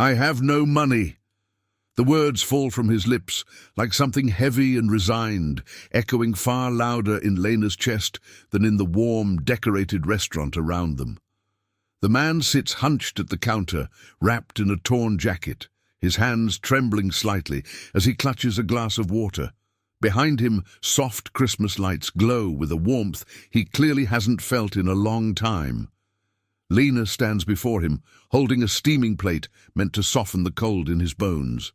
I have no money. The words fall from his lips like something heavy and resigned, echoing far louder in Lena's chest than in the warm, decorated restaurant around them. The man sits hunched at the counter, wrapped in a torn jacket, his hands trembling slightly as he clutches a glass of water. Behind him, soft Christmas lights glow with a warmth he clearly hasn't felt in a long time. Lena stands before him, holding a steaming plate meant to soften the cold in his bones.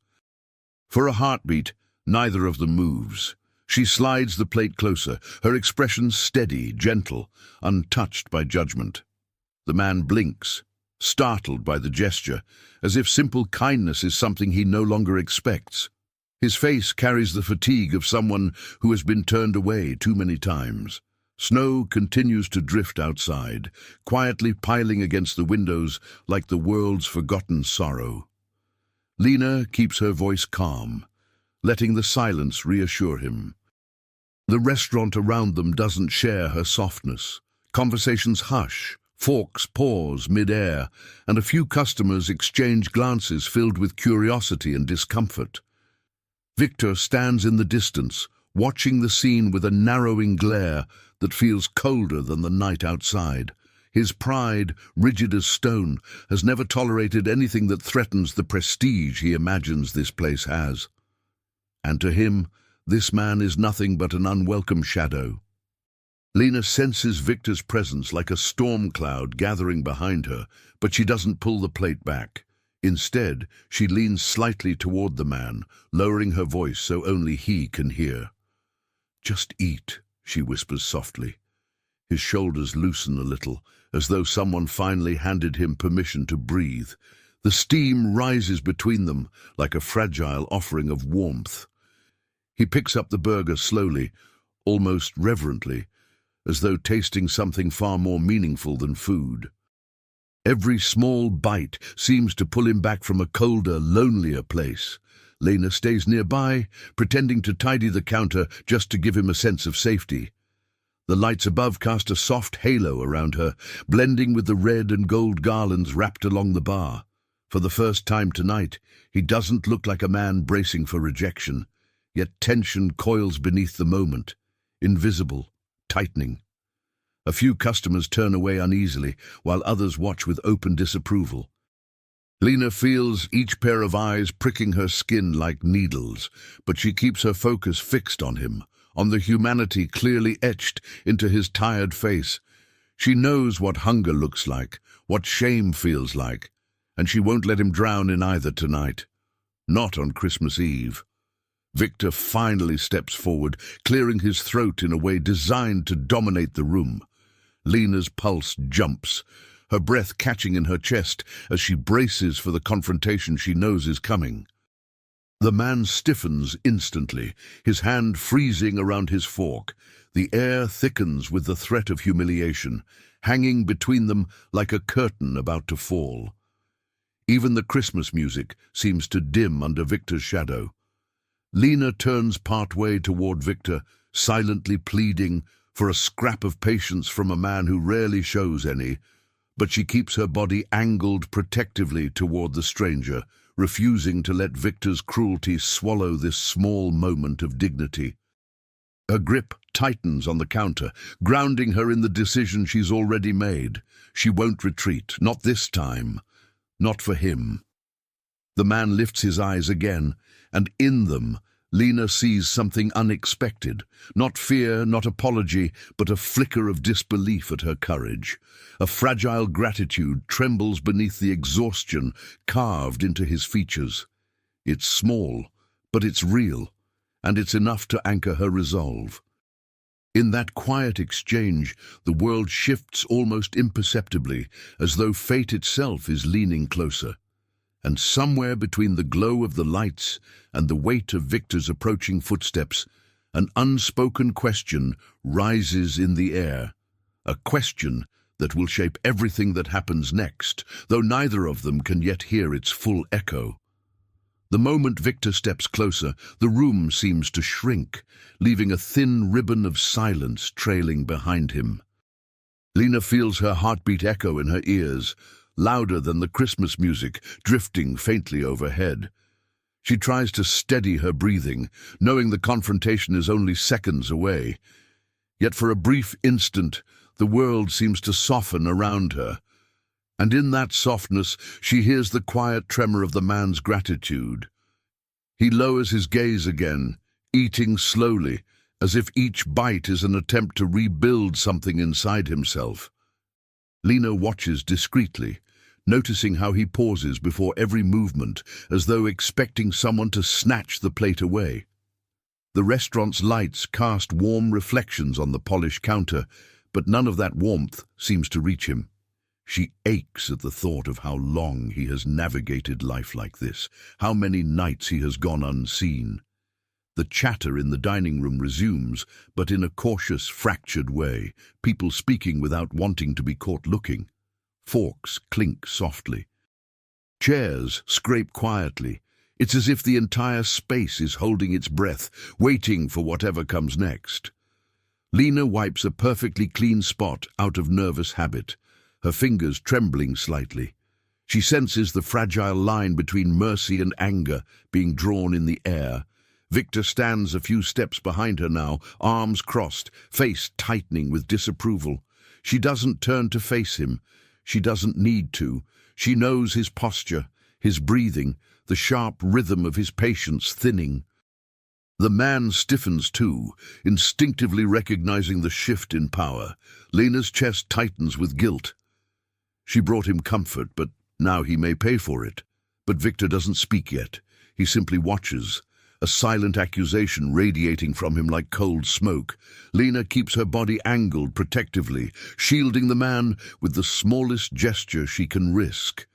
For a heartbeat, neither of them moves. She slides the plate closer, her expression steady, gentle, untouched by judgment. The man blinks, startled by the gesture, as if simple kindness is something he no longer expects. His face carries the fatigue of someone who has been turned away too many times. Snow continues to drift outside, quietly piling against the windows like the world's forgotten sorrow. Lena keeps her voice calm, letting the silence reassure him. The restaurant around them doesn't share her softness. Conversations hush, forks pause mid-air, and a few customers exchange glances filled with curiosity and discomfort. Victor stands in the distance, watching the scene with a narrowing glare that feels colder than the night outside. His pride, rigid as stone, has never tolerated anything that threatens the prestige he imagines this place has. And to him, this man is nothing but an unwelcome shadow. Lena senses Victor's presence like a storm cloud gathering behind her, but she doesn't pull the plate back. Instead, she leans slightly toward the man, lowering her voice so only he can hear. "Just eat," she whispers softly. His shoulders loosen a little, as though someone finally handed him permission to breathe. The steam rises between them like a fragile offering of warmth. He picks up the burger slowly, almost reverently, as though tasting something far more meaningful than food. Every small bite seems to pull him back from a colder, lonelier place. Lena stays nearby, pretending to tidy the counter just to give him a sense of safety. The lights above cast a soft halo around her, blending with the red and gold garlands wrapped along the bar. For the first time tonight, he doesn't look like a man bracing for rejection, yet tension coils beneath the moment, invisible, tightening. A few customers turn away uneasily, while others watch with open disapproval. Lena feels each pair of eyes pricking her skin like needles, but she keeps her focus fixed on him, on the humanity clearly etched into his tired face. She knows what hunger looks like, what shame feels like, and she won't let him drown in either tonight. Not on Christmas Eve. Victor finally steps forward, clearing his throat in a way designed to dominate the room. Lena's pulse jumps, her breath catching in her chest as she braces for the confrontation she knows is coming. The man stiffens instantly, his hand freezing around his fork. The air thickens with the threat of humiliation, hanging between them like a curtain about to fall. Even the Christmas music seems to dim under Victor's shadow. Lena turns partway toward Victor, silently pleading for a scrap of patience from a man who rarely shows any, but she keeps her body angled protectively toward the stranger, refusing to let Victor's cruelty swallow this small moment of dignity. Her grip tightens on the counter, grounding her in the decision she's already made. She won't retreat, not this time, not for him. The man lifts his eyes again, and in them, Lena sees something unexpected, not fear, not apology, but a flicker of disbelief at her courage. A fragile gratitude trembles beneath the exhaustion carved into his features. It's small, but it's real, and it's enough to anchor her resolve. In that quiet exchange, the world shifts almost imperceptibly, as though fate itself is leaning closer. And somewhere between the glow of the lights and the weight of Victor's approaching footsteps, an unspoken question rises in the air, a question that will shape everything that happens next, though neither of them can yet hear its full echo. The moment Victor steps closer, the room seems to shrink, leaving a thin ribbon of silence trailing behind him. Lena feels her heartbeat echo in her ears, louder than the Christmas music drifting faintly overhead. She tries to steady her breathing, knowing the confrontation is only seconds away. Yet for a brief instant, the world seems to soften around her. And in that softness, she hears the quiet tremor of the man's gratitude. He lowers his gaze again, eating slowly, as if each bite is an attempt to rebuild something inside himself. Lena watches discreetly, noticing how he pauses before every movement, as though expecting someone to snatch the plate away. The restaurant's lights cast warm reflections on the polished counter, but none of that warmth seems to reach him. She aches at the thought of how long he has navigated life like this, how many nights he has gone unseen. The chatter in the dining room resumes, but in a cautious, fractured way, people speaking without wanting to be caught looking. Forks clink softly. Chairs scrape quietly. It's as if the entire space is holding its breath, waiting for whatever comes next. Lena wipes a perfectly clean spot out of nervous habit, her fingers trembling slightly. She senses the fragile line between mercy and anger being drawn in the air. Victor stands a few steps behind her now, arms crossed, face tightening with disapproval. She doesn't turn to face him. She doesn't need to. She knows his posture, his breathing, the sharp rhythm of his patience thinning. The man stiffens too, instinctively recognizing the shift in power. Lena's chest tightens with guilt. She brought him comfort, but now he may pay for it. But Victor doesn't speak yet. He simply watches, a silent accusation radiating from him like cold smoke. Lena keeps her body angled protectively, shielding the man with the smallest gesture she can risk.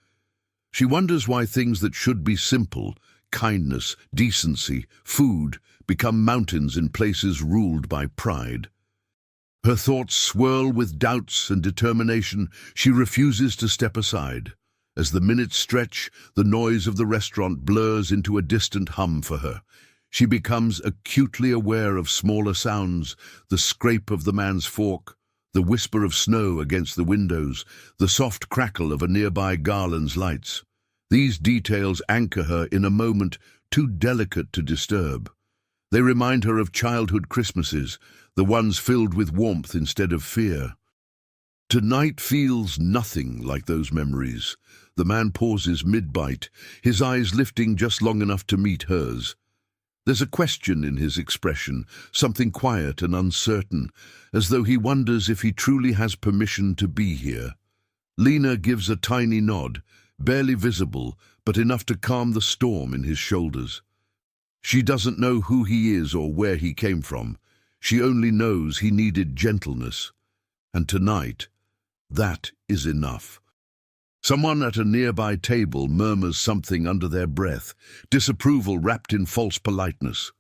She wonders why things that should be simple, kindness, decency, food, become mountains in places ruled by pride. Her thoughts swirl with doubts and determination. She refuses to step aside. As the minutes stretch, the noise of the restaurant blurs into a distant hum for her. She becomes acutely aware of smaller sounds, the scrape of the man's fork, the whisper of snow against the windows, the soft crackle of a nearby garland's lights. These details anchor her in a moment too delicate to disturb. They remind her of childhood Christmases, the ones filled with warmth instead of fear. Tonight feels nothing like those memories. The man pauses mid-bite, his eyes lifting just long enough to meet hers. There's a question in his expression, something quiet and uncertain, as though he wonders if he truly has permission to be here. Lena gives a tiny nod, barely visible, but enough to calm the storm in his shoulders. She doesn't know who he is or where he came from. She only knows he needed gentleness. And tonight, that is enough. Someone at a nearby table murmurs something under their breath, disapproval wrapped in false politeness.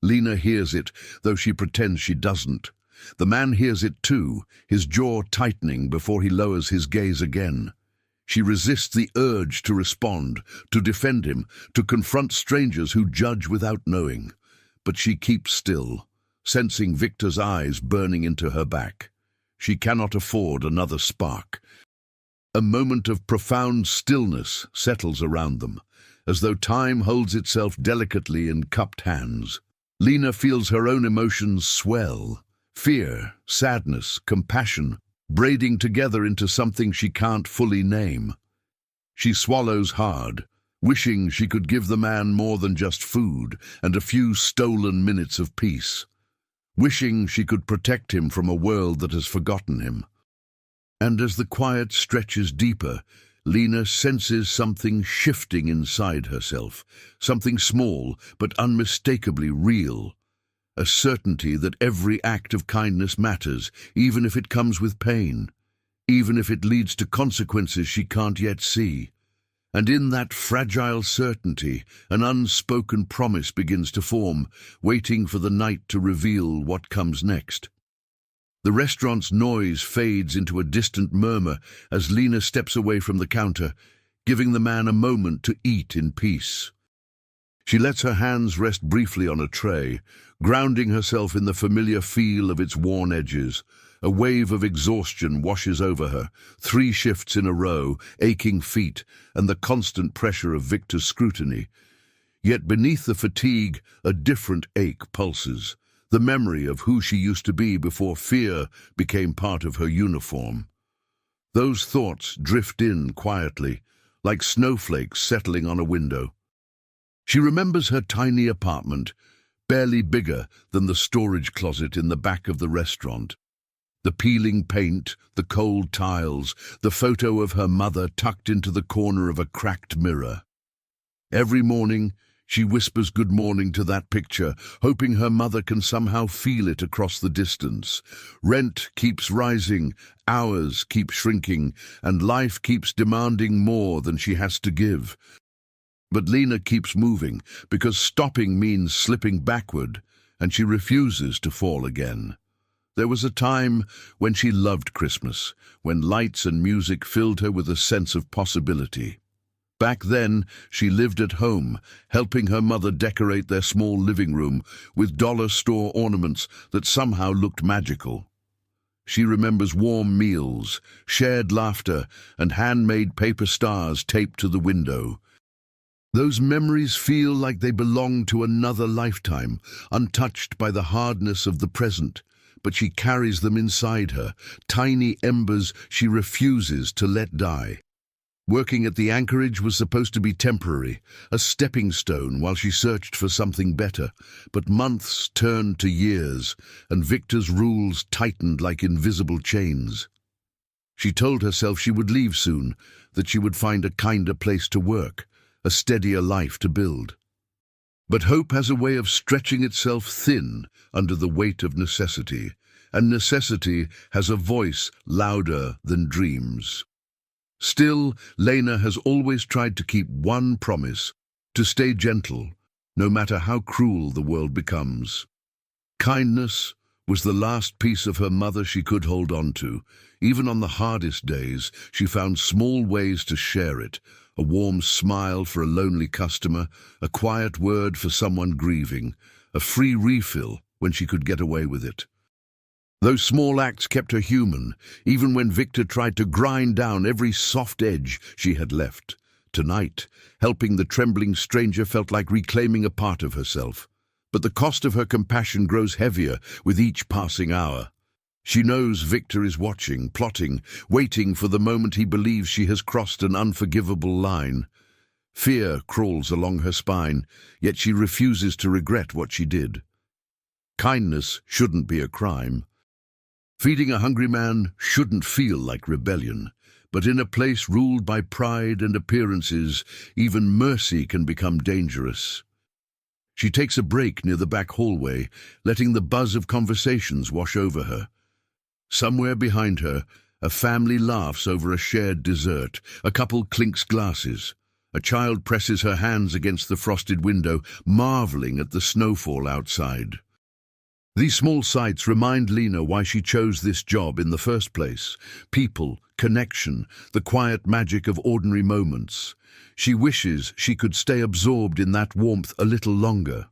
Lena hears it, though she pretends she doesn't. The man hears it too, his jaw tightening before he lowers his gaze again. She resists the urge to respond, to defend him, to confront strangers who judge without knowing. But she keeps still, sensing Victor's eyes burning into her back. She cannot afford another spark. A moment of profound stillness settles around them, as though time holds itself delicately in cupped hands. Lena feels her own emotions swell, fear, sadness, compassion, braiding together into something she can't fully name. She swallows hard, wishing she could give the man more than just food and a few stolen minutes of peace, wishing she could protect him from a world that has forgotten him. And as the quiet stretches deeper, Lena senses something shifting inside herself, something small but unmistakably real. A certainty that every act of kindness matters, even if it comes with pain, even if it leads to consequences she can't yet see. And in that fragile certainty, an unspoken promise begins to form, waiting for the night to reveal what comes next. The restaurant's noise fades into a distant murmur as Lena steps away from the counter, giving the man a moment to eat in peace. She lets her hands rest briefly on a tray, grounding herself in the familiar feel of its worn edges. A wave of exhaustion washes over her, 3 shifts in a row, aching feet, and the constant pressure of Victor's scrutiny. Yet beneath the fatigue, a different ache pulses, the memory of who she used to be before fear became part of her uniform. Those thoughts drift in quietly, like snowflakes settling on a window. She remembers her tiny apartment, barely bigger than the storage closet in the back of the restaurant. The peeling paint, the cold tiles, the photo of her mother tucked into the corner of a cracked mirror. Every morning, she whispers good morning to that picture, hoping her mother can somehow feel it across the distance. Rent keeps rising, hours keep shrinking, and life keeps demanding more than she has to give. But Lena keeps moving, because stopping means slipping backward, and she refuses to fall again. There was a time when she loved Christmas, when lights and music filled her with a sense of possibility. Back then, she lived at home, helping her mother decorate their small living room with dollar store ornaments that somehow looked magical. She remembers warm meals, shared laughter, and handmade paper stars taped to the window. Those memories feel like they belong to another lifetime, untouched by the hardness of the present, but she carries them inside her, tiny embers she refuses to let die. Working at the anchorage was supposed to be temporary, a stepping stone while she searched for something better, but months turned to years, and Victor's rules tightened like invisible chains. She told herself she would leave soon, that she would find a kinder place to work, a steadier life to build. But hope has a way of stretching itself thin under the weight of necessity, and necessity has a voice louder than dreams. Still, Lena has always tried to keep one promise, to stay gentle, no matter how cruel the world becomes. Kindness was the last piece of her mother she could hold on to. Even on the hardest days, she found small ways to share it, a warm smile for a lonely customer, a quiet word for someone grieving, a free refill when she could get away with it. Those small acts kept her human, even when Victor tried to grind down every soft edge she had left. Tonight, helping the trembling stranger felt like reclaiming a part of herself. But the cost of her compassion grows heavier with each passing hour. She knows Victor is watching, plotting, waiting for the moment he believes she has crossed an unforgivable line. Fear crawls along her spine, yet she refuses to regret what she did. Kindness shouldn't be a crime. Feeding a hungry man shouldn't feel like rebellion, but in a place ruled by pride and appearances, even mercy can become dangerous. She takes a break near the back hallway, letting the buzz of conversations wash over her. Somewhere behind her, a family laughs over a shared dessert, a couple clinks glasses. A child presses her hands against the frosted window, marveling at the snowfall outside. These small sights remind Lena why she chose this job in the first place. People, connection, the quiet magic of ordinary moments. She wishes she could stay absorbed in that warmth a little longer.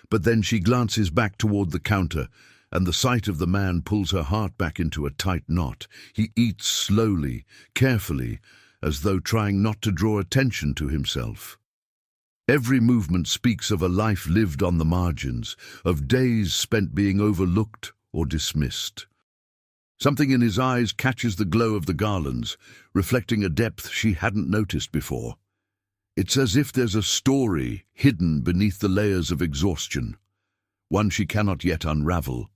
But then she glances back toward the counter, and the sight of the man pulls her heart back into a tight knot. He eats slowly, carefully, as though trying not to draw attention to himself. Every movement speaks of a life lived on the margins, of days spent being overlooked or dismissed. Something in his eyes catches the glow of the garlands, reflecting a depth she hadn't noticed before. It's as if there's a story hidden beneath the layers of exhaustion, one she cannot yet unravel.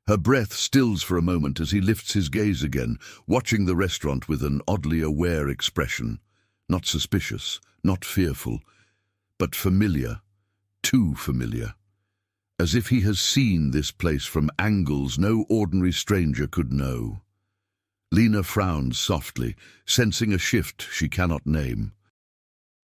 Her breath stills for a moment as he lifts his gaze again, watching the restaurant with an oddly aware expression. Not suspicious, not fearful, but familiar, too familiar. As if he has seen this place from angles no ordinary stranger could know. Lena frowns softly, sensing a shift she cannot name.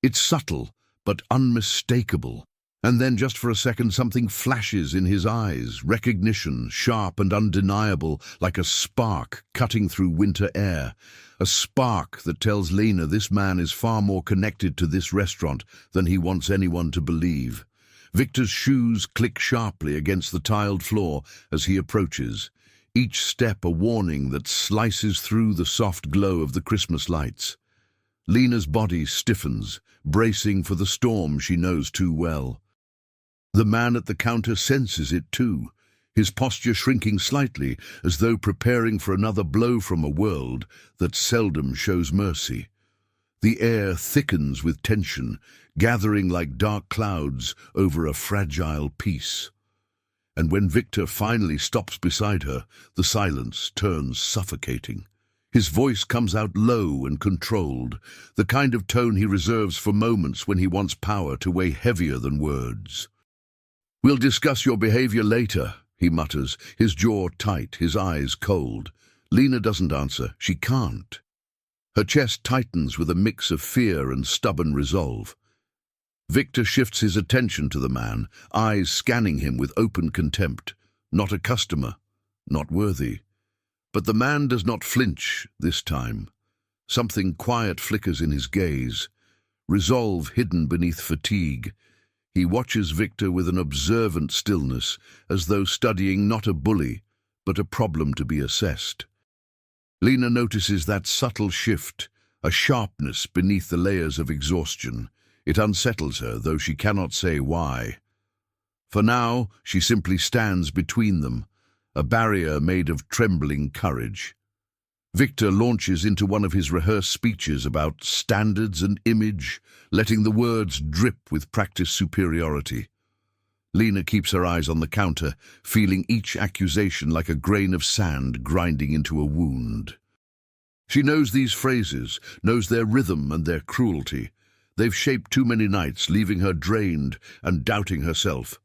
It's subtle, but unmistakable. And then just for a second something flashes in his eyes, recognition, sharp and undeniable, like a spark cutting through winter air. A spark that tells Lena this man is far more connected to this restaurant than he wants anyone to believe. Victor's shoes click sharply against the tiled floor as he approaches. each step a warning that slices through the soft glow of the Christmas lights. Lena's body stiffens, bracing for the storm she knows too well. The man at the counter senses it too, his posture shrinking slightly as though preparing for another blow from a world that seldom shows mercy. The air thickens with tension, gathering like dark clouds over a fragile peace. And when Victor finally stops beside her, the silence turns suffocating. His voice comes out low and controlled, the kind of tone he reserves for moments when he wants power to weigh heavier than words. "We'll discuss your behavior later," he mutters, his jaw tight, his eyes cold. Lena doesn't answer. She can't. Her chest tightens with a mix of fear and stubborn resolve. Victor shifts his attention to the man, eyes scanning him with open contempt. Not a customer, not worthy. But the man does not flinch this time. Something quiet flickers in his gaze, resolve hidden beneath fatigue. He watches Victor with an observant stillness, as though studying not a bully, but a problem to be assessed. Lena notices that subtle shift, a sharpness beneath the layers of exhaustion. It unsettles her, though she cannot say why. For now, she simply stands between them, a barrier made of trembling courage. Victor launches into one of his rehearsed speeches about standards and image, letting the words drip with practiced superiority. Lena keeps her eyes on the counter, feeling each accusation like a grain of sand grinding into a wound. She knows these phrases, knows their rhythm and their cruelty. They've shaped too many nights, leaving her drained and doubting herself.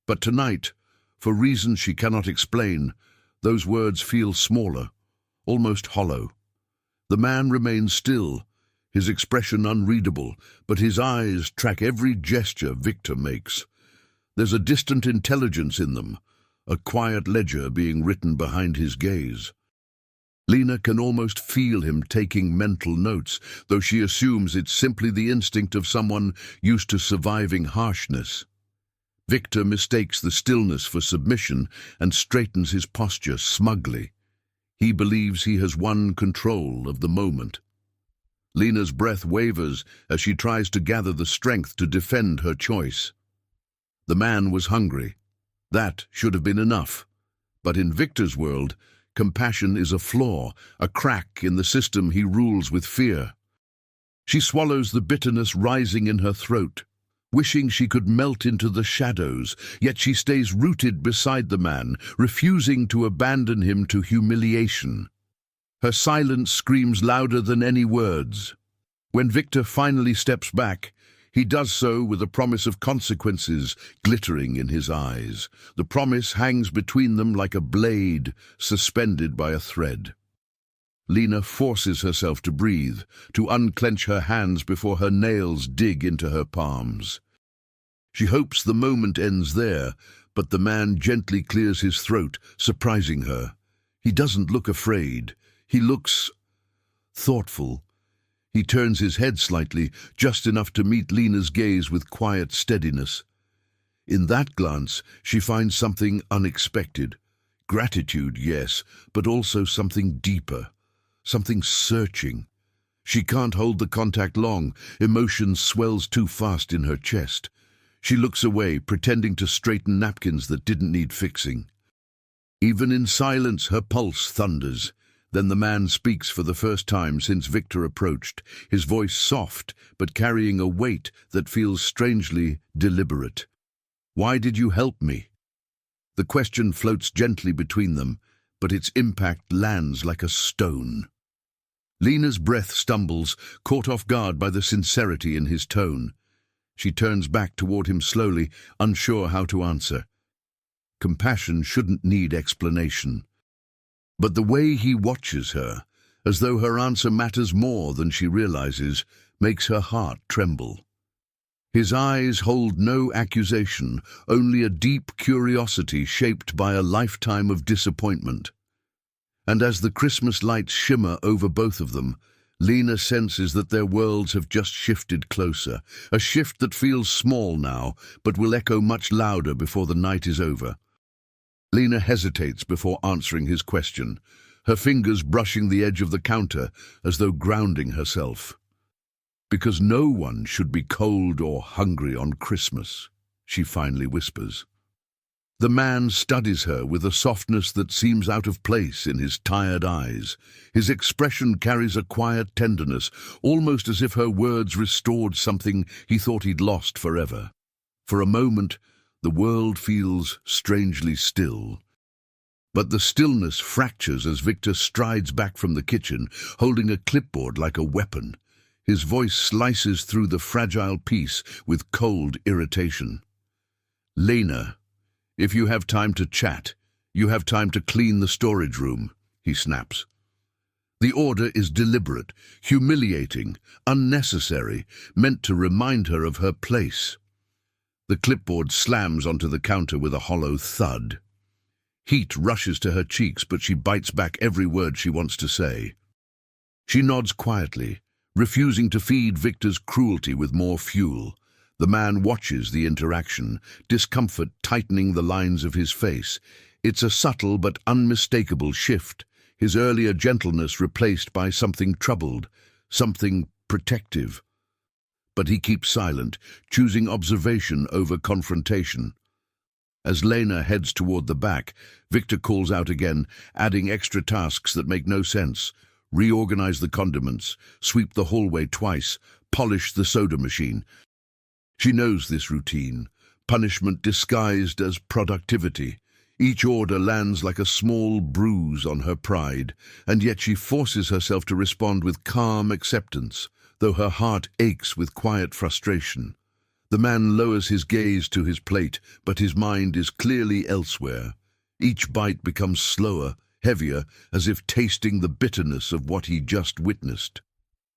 But tonight, for reasons she cannot explain, those words feel smaller, almost hollow. The man remains still, his expression unreadable, but his eyes track every gesture Victor makes. There's a distant intelligence in them, a quiet ledger being written behind his gaze. Lena can almost feel him taking mental notes, though she assumes it's simply the instinct of someone used to surviving harshness. Victor mistakes the stillness for submission and straightens his posture smugly. He believes he has won control of the moment. Lena's breath wavers as she tries to gather the strength to defend her choice. The man was hungry. That should have been enough. But in Victor's world, compassion is a flaw, a crack in the system he rules with fear. She swallows the bitterness rising in her throat, wishing she could melt into the shadows, yet she stays rooted beside the man, refusing to abandon him to humiliation. Her silence screams louder than any words. When Victor finally steps back, he does so with a promise of consequences glittering in his eyes. The promise hangs between them like a blade suspended by a thread. Lena forces herself to breathe, to unclench her hands before her nails dig into her palms. She hopes the moment ends there, but the man gently clears his throat, surprising her. He doesn't look afraid. He looks thoughtful. He turns his head slightly, just enough to meet Lena's gaze with quiet steadiness. In that glance, she finds something unexpected. Gratitude, yes, but also something deeper, something searching. She can't hold the contact long. Emotion swells too fast in her chest. She looks away, pretending to straighten napkins that didn't need fixing. Even in silence, her pulse thunders. Then the man speaks for the first time since Victor approached, his voice soft, but carrying a weight that feels strangely deliberate. "Why did you help me?" The question floats gently between them, but its impact lands like a stone. Lena's breath stumbles, caught off guard by the sincerity in his tone. She turns back toward him slowly, unsure how to answer. Compassion shouldn't need explanation. But the way he watches her, as though her answer matters more than she realizes, makes her heart tremble. His eyes hold no accusation, only a deep curiosity shaped by a lifetime of disappointment. And as the Christmas lights shimmer over both of them, Lena senses that their worlds have just shifted closer, a shift that feels small now, but will echo much louder before the night is over. Lena hesitates before answering his question, her fingers brushing the edge of the counter as though grounding herself. "Because no one should be cold or hungry on Christmas," she finally whispers. The man studies her with a softness that seems out of place in his tired eyes. His expression carries a quiet tenderness, almost as if her words restored something he thought he'd lost forever. For a moment, the world feels strangely still. But the stillness fractures as Victor strides back from the kitchen, holding a clipboard like a weapon. His voice slices through the fragile peace with cold irritation. "Lena, if you have time to chat, you have time to clean the storage room," he snaps. The order is deliberate, humiliating, unnecessary, meant to remind her of her place. The clipboard slams onto the counter with a hollow thud. Heat rushes to her cheeks, but she bites back every word she wants to say. She nods quietly, refusing to feed Victor's cruelty with more fuel. The man watches the interaction, discomfort tightening the lines of his face. It's a subtle but unmistakable shift, his earlier gentleness replaced by something troubled, something protective. But he keeps silent, choosing observation over confrontation. As Lena heads toward the back, Victor calls out again, adding extra tasks that make no sense. Reorganize the condiments, sweep the hallway twice, polish the soda machine. She knows this routine, punishment disguised as productivity. Each order lands like a small bruise on her pride, and yet she forces herself to respond with calm acceptance, though her heart aches with quiet frustration. The man lowers his gaze to his plate, but his mind is clearly elsewhere. Each bite becomes slower, heavier, as if tasting the bitterness of what he just witnessed.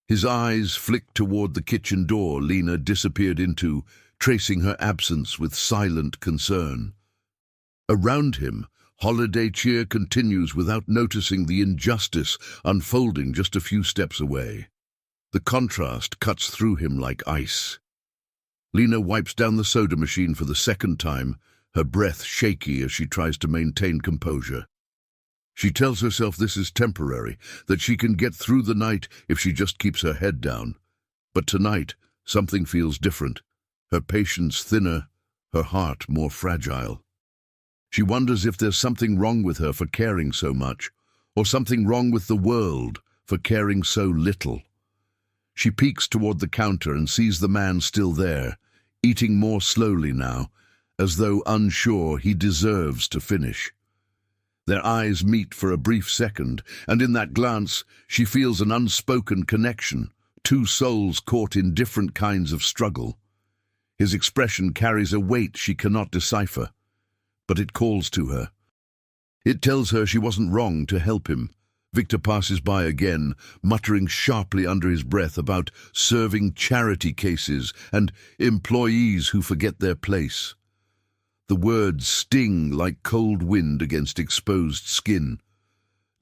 His eyes flick toward the kitchen door Lena disappeared into, tracing her absence with silent concern. Around him, holiday cheer continues without noticing the injustice unfolding just a few steps away. The contrast cuts through him like ice. Lena wipes down the soda machine for the second time, her breath shaky as she tries to maintain composure. She tells herself this is temporary, that she can get through the night if she just keeps her head down. But tonight, something feels different. Her patience thinner, her heart more fragile. She wonders if there's something wrong with her for caring so much, or something wrong with the world for caring so little. She peeks toward the counter and sees the man still there, eating more slowly now, as though unsure he deserves to finish. Their eyes meet for a brief second, and in that glance she feels an unspoken connection, two souls caught in different kinds of struggle. His expression carries a weight she cannot decipher, but it calls to her. It tells her she wasn't wrong to help him. Victor passes by again, muttering sharply under his breath about serving charity cases and employees who forget their place. The words sting like cold wind against exposed skin.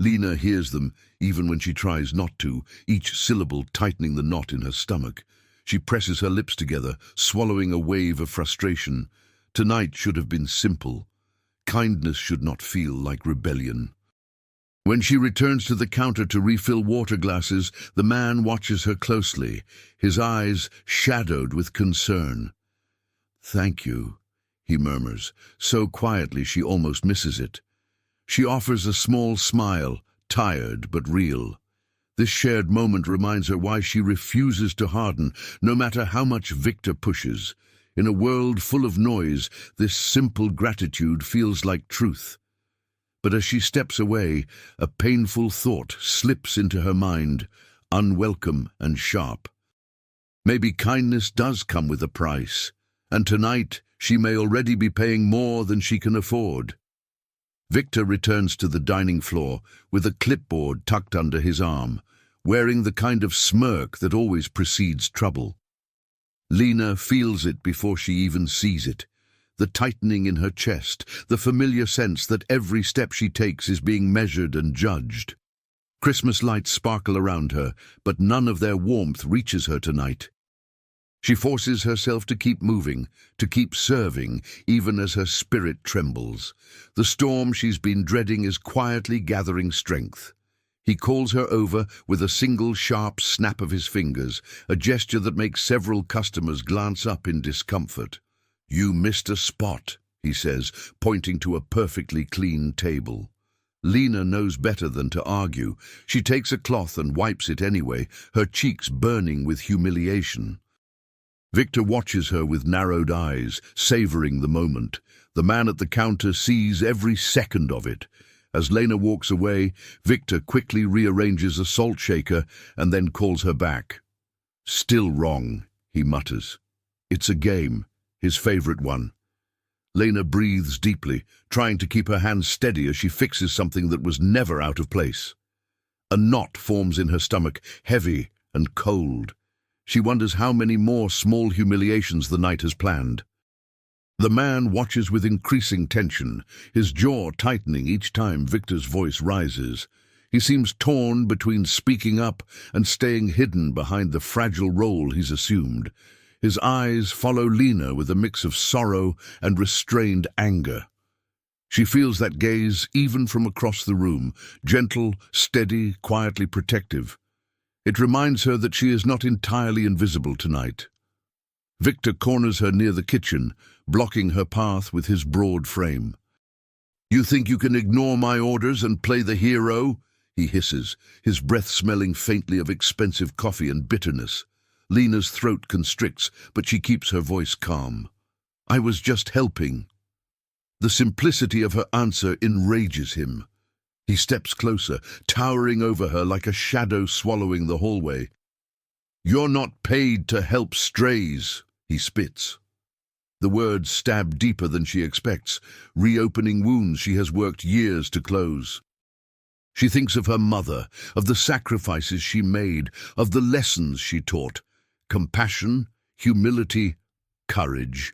Lena hears them, even when she tries not to, each syllable tightening the knot in her stomach. She presses her lips together, swallowing a wave of frustration. Tonight should have been simple. Kindness should not feel like rebellion. When she returns to the counter to refill water glasses, the man watches her closely, his eyes shadowed with concern. "Thank you," he murmurs, so quietly she almost misses it. She offers a small smile, tired but real. This shared moment reminds her why she refuses to harden, no matter how much Victor pushes. In a world full of noise, this simple gratitude feels like truth. But as she steps away, a painful thought slips into her mind, unwelcome and sharp. Maybe kindness does come with a price, and tonight she may already be paying more than she can afford. Victor returns to the dining floor with a clipboard tucked under his arm, wearing the kind of smirk that always precedes trouble. Lena feels it before she even sees it. The tightening in her chest, the familiar sense that every step she takes is being measured and judged. Christmas lights sparkle around her, but none of their warmth reaches her tonight. She forces herself to keep moving, to keep serving, even as her spirit trembles. The storm she's been dreading is quietly gathering strength. He calls her over with a single sharp snap of his fingers, a gesture that makes several customers glance up in discomfort. "You missed a spot," he says, pointing to a perfectly clean table. Lena knows better than to argue. She takes a cloth and wipes it anyway, her cheeks burning with humiliation. Victor watches her with narrowed eyes, savoring the moment. The man at the counter sees every second of it. As Lena walks away, Victor quickly rearranges a salt shaker and then calls her back. "Still wrong," he mutters. It's a game, his favorite one. Lena breathes deeply, trying to keep her hands steady as she fixes something that was never out of place. A knot forms in her stomach, heavy and cold. She wonders how many more small humiliations the night has planned. The man watches with increasing tension, his jaw tightening each time Victor's voice rises. He seems torn between speaking up and staying hidden behind the fragile role he's assumed. His eyes follow Lena with a mix of sorrow and restrained anger. She feels that gaze even from across the room, gentle, steady, quietly protective. It reminds her that she is not entirely invisible tonight. Victor corners her near the kitchen, blocking her path with his broad frame. "You think you can ignore my orders and play the hero?" he hisses, his breath smelling faintly of expensive coffee and bitterness. Lena's throat constricts, but she keeps her voice calm. "I was just helping." The simplicity of her answer enrages him. He steps closer, towering over her like a shadow swallowing the hallway. "You're not paid to help strays," he spits. The words stab deeper than she expects, reopening wounds she has worked years to close. She thinks of her mother, of the sacrifices she made, of the lessons she taught. Compassion, humility, courage.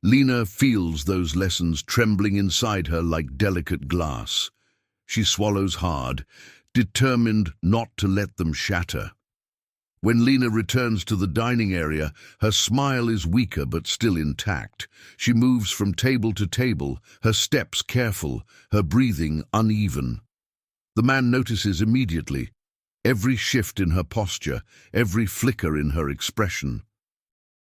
Lena feels those lessons trembling inside her like delicate glass. She swallows hard, determined not to let them shatter. When Lena returns to the dining area, her smile is weaker but still intact. She moves from table to table, her steps careful, her breathing uneven. The man notices immediately, every shift in her posture, every flicker in her expression.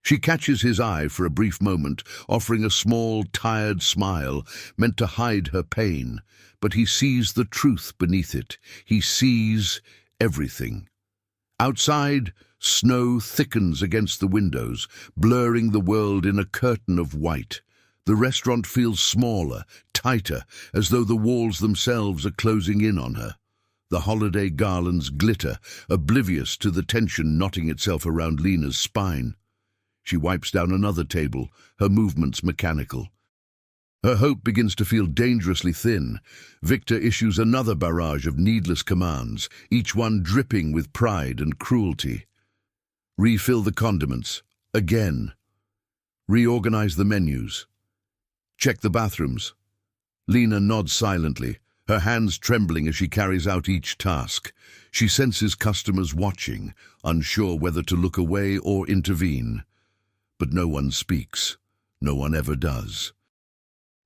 She catches his eye for a brief moment, offering a small, tired smile meant to hide her pain, but he sees the truth beneath it. He sees everything. Outside, snow thickens against the windows, blurring the world in a curtain of white. The restaurant feels smaller, tighter, as though the walls themselves are closing in on her. The holiday garlands glitter, oblivious to the tension knotting itself around Lena's spine. She wipes down another table, her movements mechanical. Her hope begins to feel dangerously thin. Victor issues another barrage of needless commands, each one dripping with pride and cruelty. Refill the condiments. Again. Reorganize the menus. Check the bathrooms. Lena nods silently, her hands trembling as she carries out each task. She senses customers watching, unsure whether to look away or intervene. But no one speaks. No one ever does.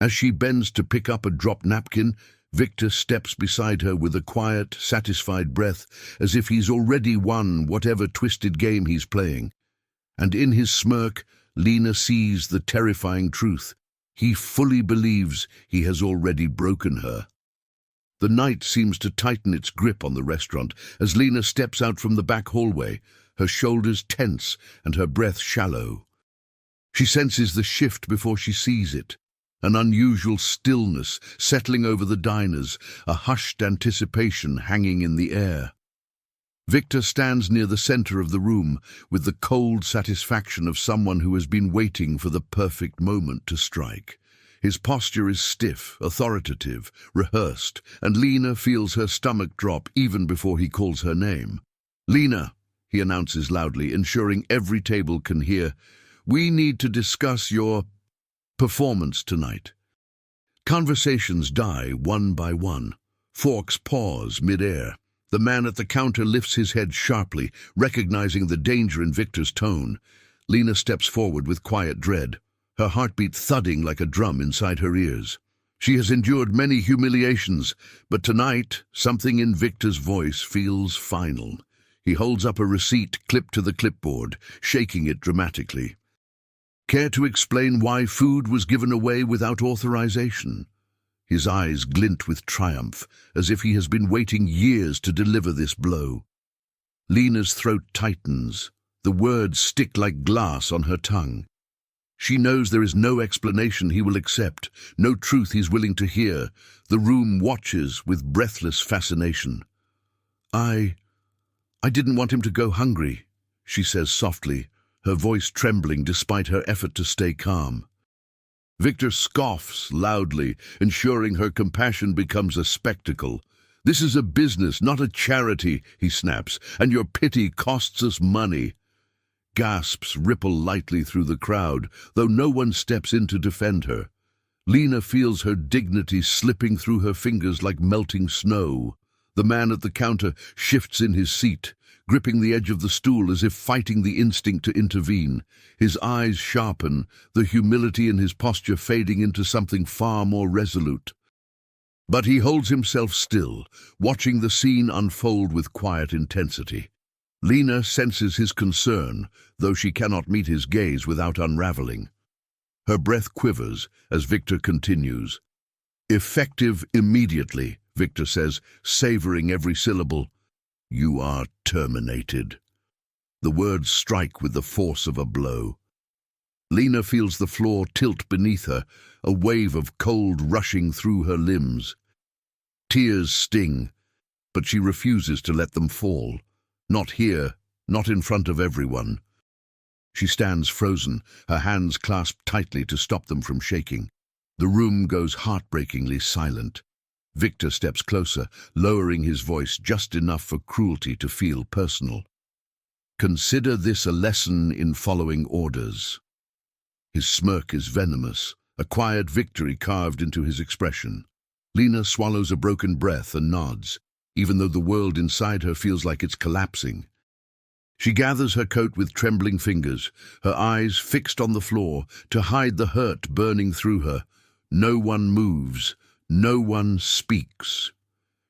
As she bends to pick up a dropped napkin, Victor steps beside her with a quiet, satisfied breath, as if he's already won whatever twisted game he's playing. And in his smirk, Lena sees the terrifying truth. He fully believes he has already broken her. The night seems to tighten its grip on the restaurant as Lena steps out from the back hallway, her shoulders tense and her breath shallow. She senses the shift before she sees it. An unusual stillness settling over the diners, a hushed anticipation hanging in the air. Victor stands near the center of the room with the cold satisfaction of someone who has been waiting for the perfect moment to strike. His posture is stiff, authoritative, rehearsed, and Lena feels her stomach drop even before he calls her name. "Lena," he announces loudly, ensuring every table can hear, "we need to discuss your performance tonight." Conversations die one by one. Forks pause mid-air. The man at the counter lifts his head sharply, recognizing the danger in Victor's tone. Lena steps forward with quiet dread, her heartbeat thudding like a drum inside her ears. She has endured many humiliations, but tonight, something in Victor's voice feels final. He holds up a receipt clipped to the clipboard, shaking it dramatically. Care to explain why food was given away without authorization? His eyes glint with triumph, as if he has been waiting years to deliver this blow. Lena's throat tightens. The words stick like glass on her tongue. She knows there is no explanation he will accept, no truth he's willing to hear. The room watches with breathless fascination. I didn't want him to go hungry, she says softly, her voice trembling despite her effort to stay calm. Victor scoffs loudly, ensuring her compassion becomes a spectacle. This is a business, not a charity, he snaps, and your pity costs us money. Gasps ripple lightly through the crowd, though no one steps in to defend her. Lena feels her dignity slipping through her fingers like melting snow. The man at the counter shifts in his seat, gripping the edge of the stool as if fighting the instinct to intervene. His eyes sharpen, the humility in his posture fading into something far more resolute. But he holds himself still, watching the scene unfold with quiet intensity. Lena senses his concern, though she cannot meet his gaze without unraveling. Her breath quivers as Victor continues. Effective immediately, Victor says, savoring every syllable. You are terminated. The words strike with the force of a blow. Lena feels the floor tilt beneath her, a wave of cold rushing through her limbs. Tears sting, but she refuses to let them fall. Not here, not in front of everyone. She stands frozen, her hands clasped tightly to stop them from shaking. The room goes heartbreakingly silent. Victor steps closer, lowering his voice just enough for cruelty to feel personal. Consider this a lesson in following orders. His smirk is venomous, a quiet victory carved into his expression. Lena swallows a broken breath and nods, even though the world inside her feels like it's collapsing. She gathers her coat with trembling fingers, her eyes fixed on the floor to hide the hurt burning through her. No one moves, no one speaks.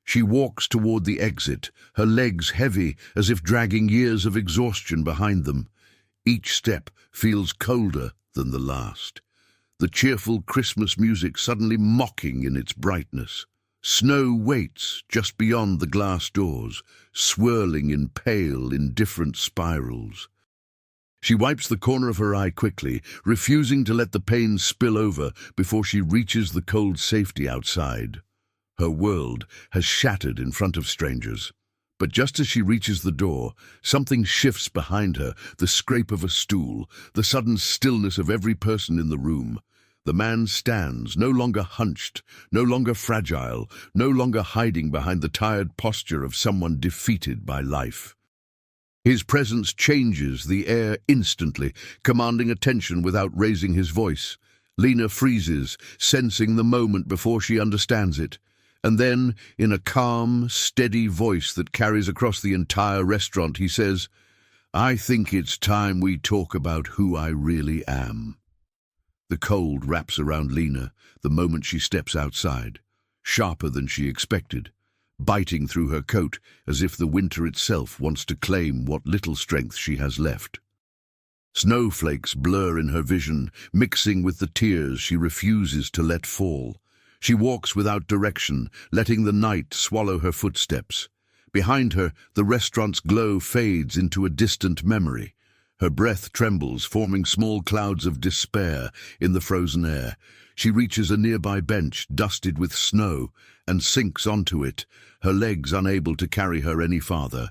She walks toward the exit, her legs heavy as if dragging years of exhaustion behind them. Each step feels colder than the last. The cheerful Christmas music suddenly mocking in its brightness. Snow waits just beyond the glass doors, swirling in pale, indifferent spirals. She wipes the corner of her eye quickly, refusing to let the pain spill over before she reaches the cold safety outside. Her world has shattered in front of strangers. But just as she reaches the door, something shifts behind her, the scrape of a stool, the sudden stillness of every person in the room. The man stands, no longer hunched, no longer fragile, no longer hiding behind the tired posture of someone defeated by life. His presence changes the air instantly, commanding attention without raising his voice. Lena freezes, sensing the moment before she understands it. And then, in a calm, steady voice that carries across the entire restaurant, he says, "I think it's time we talk about who I really am." The cold wraps around Lena the moment she steps outside, sharper than she expected, biting through her coat as if the winter itself wants to claim what little strength she has left. Snowflakes blur in her vision, mixing with the tears she refuses to let fall. She walks without direction, letting the night swallow her footsteps. Behind her, the restaurant's glow fades into a distant memory. Her breath trembles, forming small clouds of despair in the frozen air. She reaches a nearby bench, dusted with snow, and sinks onto it, her legs unable to carry her any farther.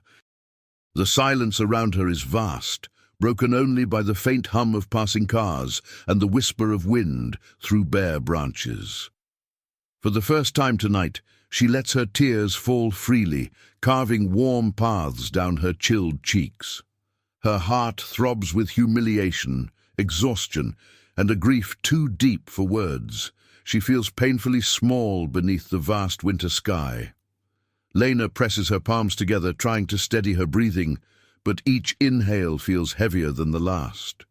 The silence around her is vast, broken only by the faint hum of passing cars and the whisper of wind through bare branches. For the first time tonight, she lets her tears fall freely, carving warm paths down her chilled cheeks. Her heart throbs with humiliation, exhaustion, and a grief too deep for words. She feels painfully small beneath the vast winter sky. Lena presses her palms together, trying to steady her breathing, but each inhale feels heavier than the last.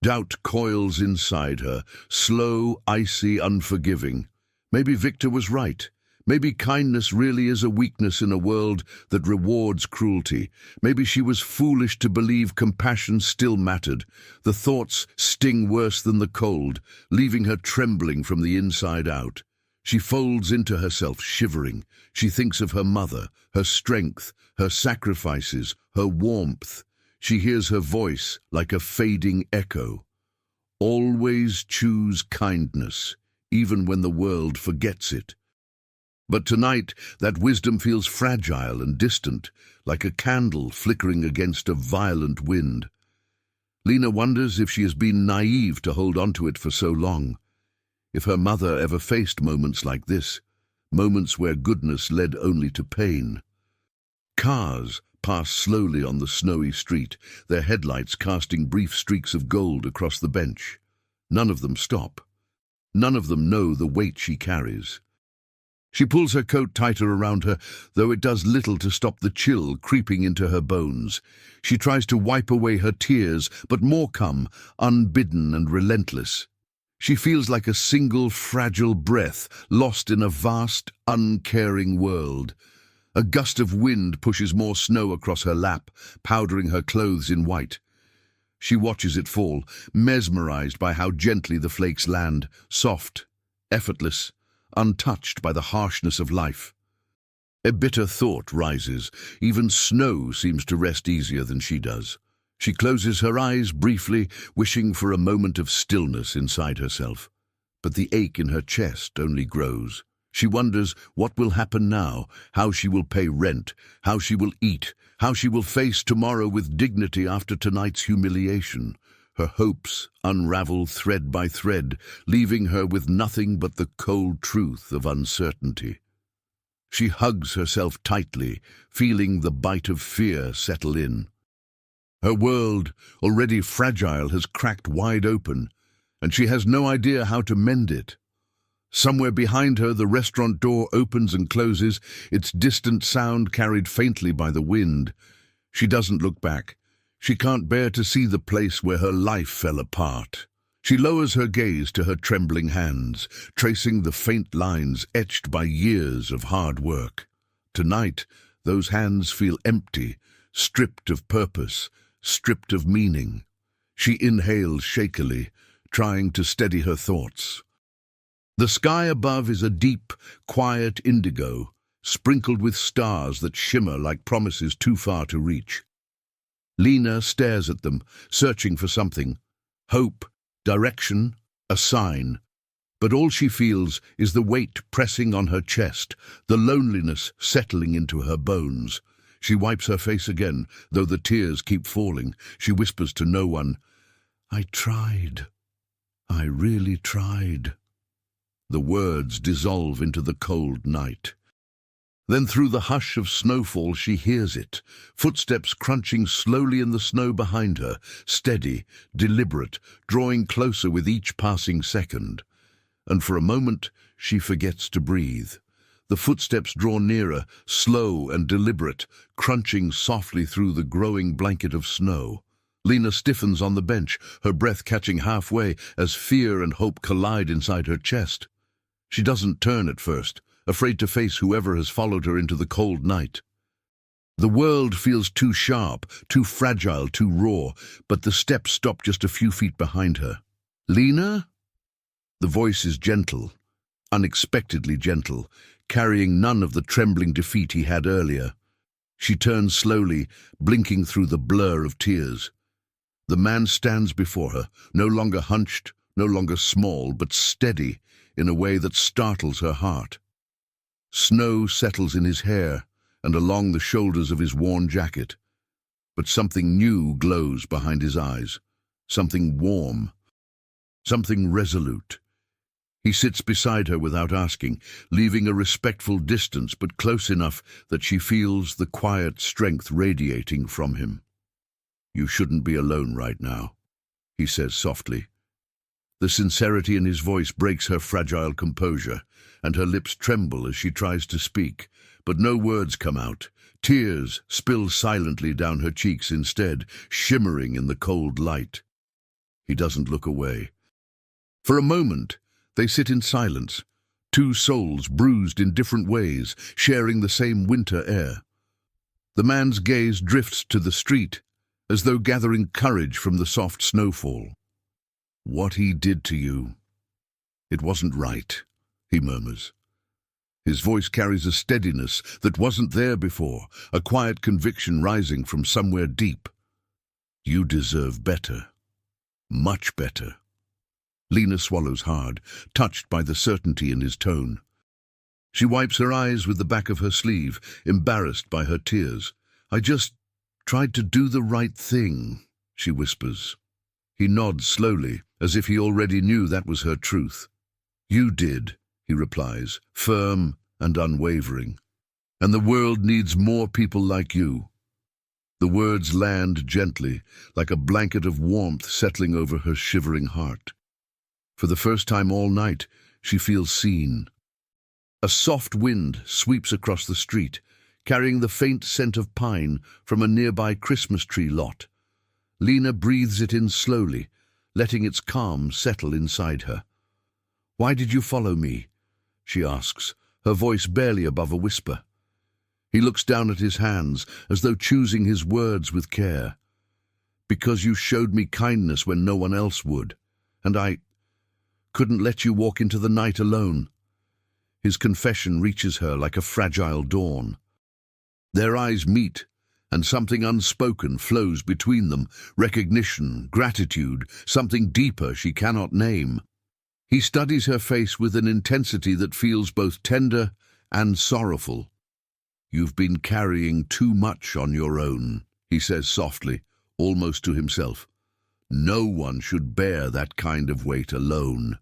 Doubt coils inside her, slow, icy, unforgiving. Maybe Victor was right. Maybe kindness really is a weakness in a world that rewards cruelty. Maybe she was foolish to believe compassion still mattered. The thoughts sting worse than the cold, leaving her trembling from the inside out. She folds into herself, shivering. She thinks of her mother, her strength, her sacrifices, her warmth. She hears her voice like a fading echo. Always choose kindness, even when the world forgets it. But tonight, that wisdom feels fragile and distant, like a candle flickering against a violent wind. Lena wonders if she has been naive to hold on to it for so long. If her mother ever faced moments like this, moments where goodness led only to pain. Cars pass slowly on the snowy street, their headlights casting brief streaks of gold across the bench. None of them stop. None of them know the weight she carries. She pulls her coat tighter around her, though it does little to stop the chill creeping into her bones. She tries to wipe away her tears, but more come, unbidden and relentless. She feels like a single fragile breath, lost in a vast, uncaring world. A gust of wind pushes more snow across her lap, powdering her clothes in white. She watches it fall, mesmerized by how gently the flakes land, soft, effortless, untouched by the harshness of life. A bitter thought rises. Even snow seems to rest easier than she does. She closes her eyes briefly, wishing for a moment of stillness inside herself. But the ache in her chest only grows. She wonders what will happen now, how she will pay rent, how she will eat, how she will face tomorrow with dignity after tonight's humiliation. Her hopes unravel thread by thread, leaving her with nothing but the cold truth of uncertainty. She hugs herself tightly, feeling the bite of fear settle in. Her world, already fragile, has cracked wide open, and she has no idea how to mend it. Somewhere behind her, the restaurant door opens and closes, its distant sound carried faintly by the wind. She doesn't look back. She can't bear to see the place where her life fell apart. She lowers her gaze to her trembling hands, tracing the faint lines etched by years of hard work. Tonight, those hands feel empty, stripped of purpose, stripped of meaning. She inhales shakily, trying to steady her thoughts. The sky above is a deep, quiet indigo, sprinkled with stars that shimmer like promises too far to reach. Lena stares at them, searching for something. Hope, direction, a sign. But all she feels is the weight pressing on her chest, the loneliness settling into her bones. She wipes her face again, though the tears keep falling. She whispers to no one, "I tried. I really tried." The words dissolve into the cold night. Then through the hush of snowfall she hears it, footsteps crunching slowly in the snow behind her, steady, deliberate, drawing closer with each passing second. And for a moment she forgets to breathe. The footsteps draw nearer, slow and deliberate, crunching softly through the growing blanket of snow. Lena stiffens on the bench, her breath catching halfway as fear and hope collide inside her chest. She doesn't turn at first, afraid to face whoever has followed her into the cold night. The world feels too sharp, too fragile, too raw, but the steps stop just a few feet behind her. "Lena?" The voice is gentle, unexpectedly gentle, carrying none of the trembling defeat he had earlier. She turns slowly, blinking through the blur of tears. The man stands before her, no longer hunched, no longer small, but steady, in a way that startles her heart. Snow settles in his hair and along the shoulders of his worn jacket, but something new glows behind his eyes, something warm, something resolute. He sits beside her without asking, leaving a respectful distance but close enough that she feels the quiet strength radiating from him. "You shouldn't be alone right now," he says softly. The sincerity in his voice breaks her fragile composure, and her lips tremble as she tries to speak, but no words come out. Tears spill silently down her cheeks instead, shimmering in the cold light. He doesn't look away. For a moment, they sit in silence, two souls bruised in different ways, sharing the same winter air. The man's gaze drifts to the street, as though gathering courage from the soft snowfall. "What he did to you, it wasn't right," he murmurs. His voice carries a steadiness that wasn't there before, a quiet conviction rising from somewhere deep. "You deserve better. Much better." Lena swallows hard, touched by the certainty in his tone. She wipes her eyes with the back of her sleeve, embarrassed by her tears. "I just tried to do the right thing," she whispers. He nods slowly, as if he already knew that was her truth. "You did," he replies, firm and unwavering. "And the world needs more people like you." The words land gently, like a blanket of warmth settling over her shivering heart. For the first time all night, she feels seen. A soft wind sweeps across the street, carrying the faint scent of pine from a nearby Christmas tree lot. Lena breathes it in slowly, letting its calm settle inside her. "Why did you follow me?" she asks, her voice barely above a whisper. He looks down at his hands, as though choosing his words with care. "Because you showed me kindness when no one else would, and I couldn't let you walk into the night alone." His confession reaches her like a fragile dawn. Their eyes meet, and something unspoken flows between them, recognition, gratitude, something deeper she cannot name. He studies her face with an intensity that feels both tender and sorrowful. "You've been carrying too much on your own," he says softly, almost to himself. "No one should bear that kind of weight alone."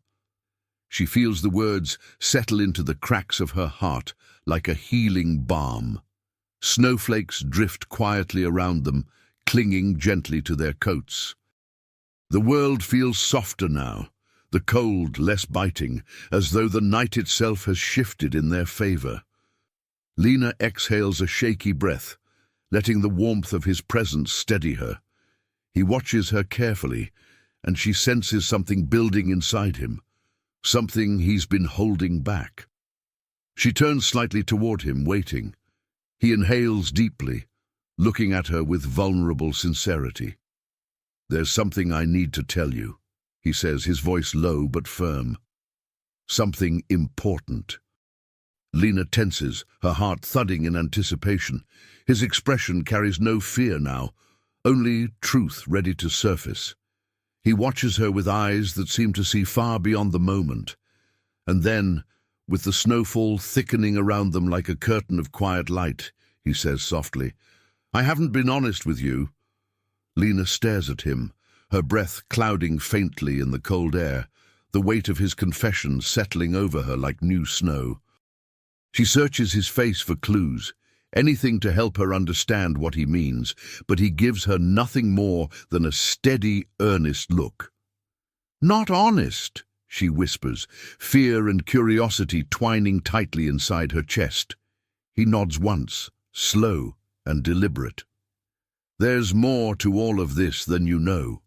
She feels the words settle into the cracks of her heart like a healing balm. Snowflakes drift quietly around them, clinging gently to their coats. The world feels softer now, the cold less biting, as though the night itself has shifted in their favor. Lena exhales a shaky breath, letting the warmth of his presence steady her. He watches her carefully, and she senses something building inside him, something he's been holding back. She turns slightly toward him, waiting. He inhales deeply, looking at her with vulnerable sincerity. "There's something I need to tell you," he says, his voice low but firm. "Something important." Lena tenses, her heart thudding in anticipation. His expression carries no fear now, only truth ready to surface. He watches her with eyes that seem to see far beyond the moment. And then, with the snowfall thickening around them like a curtain of quiet light, he says softly, "I haven't been honest with you." Lena stares at him, her breath clouding faintly in the cold air, the weight of his confession settling over her like new snow. She searches his face for clues, anything to help her understand what he means, but he gives her nothing more than a steady, earnest look. "Not honest," she whispers, fear and curiosity twining tightly inside her chest. He nods once, slow and deliberate. "There's more to all of this than you know."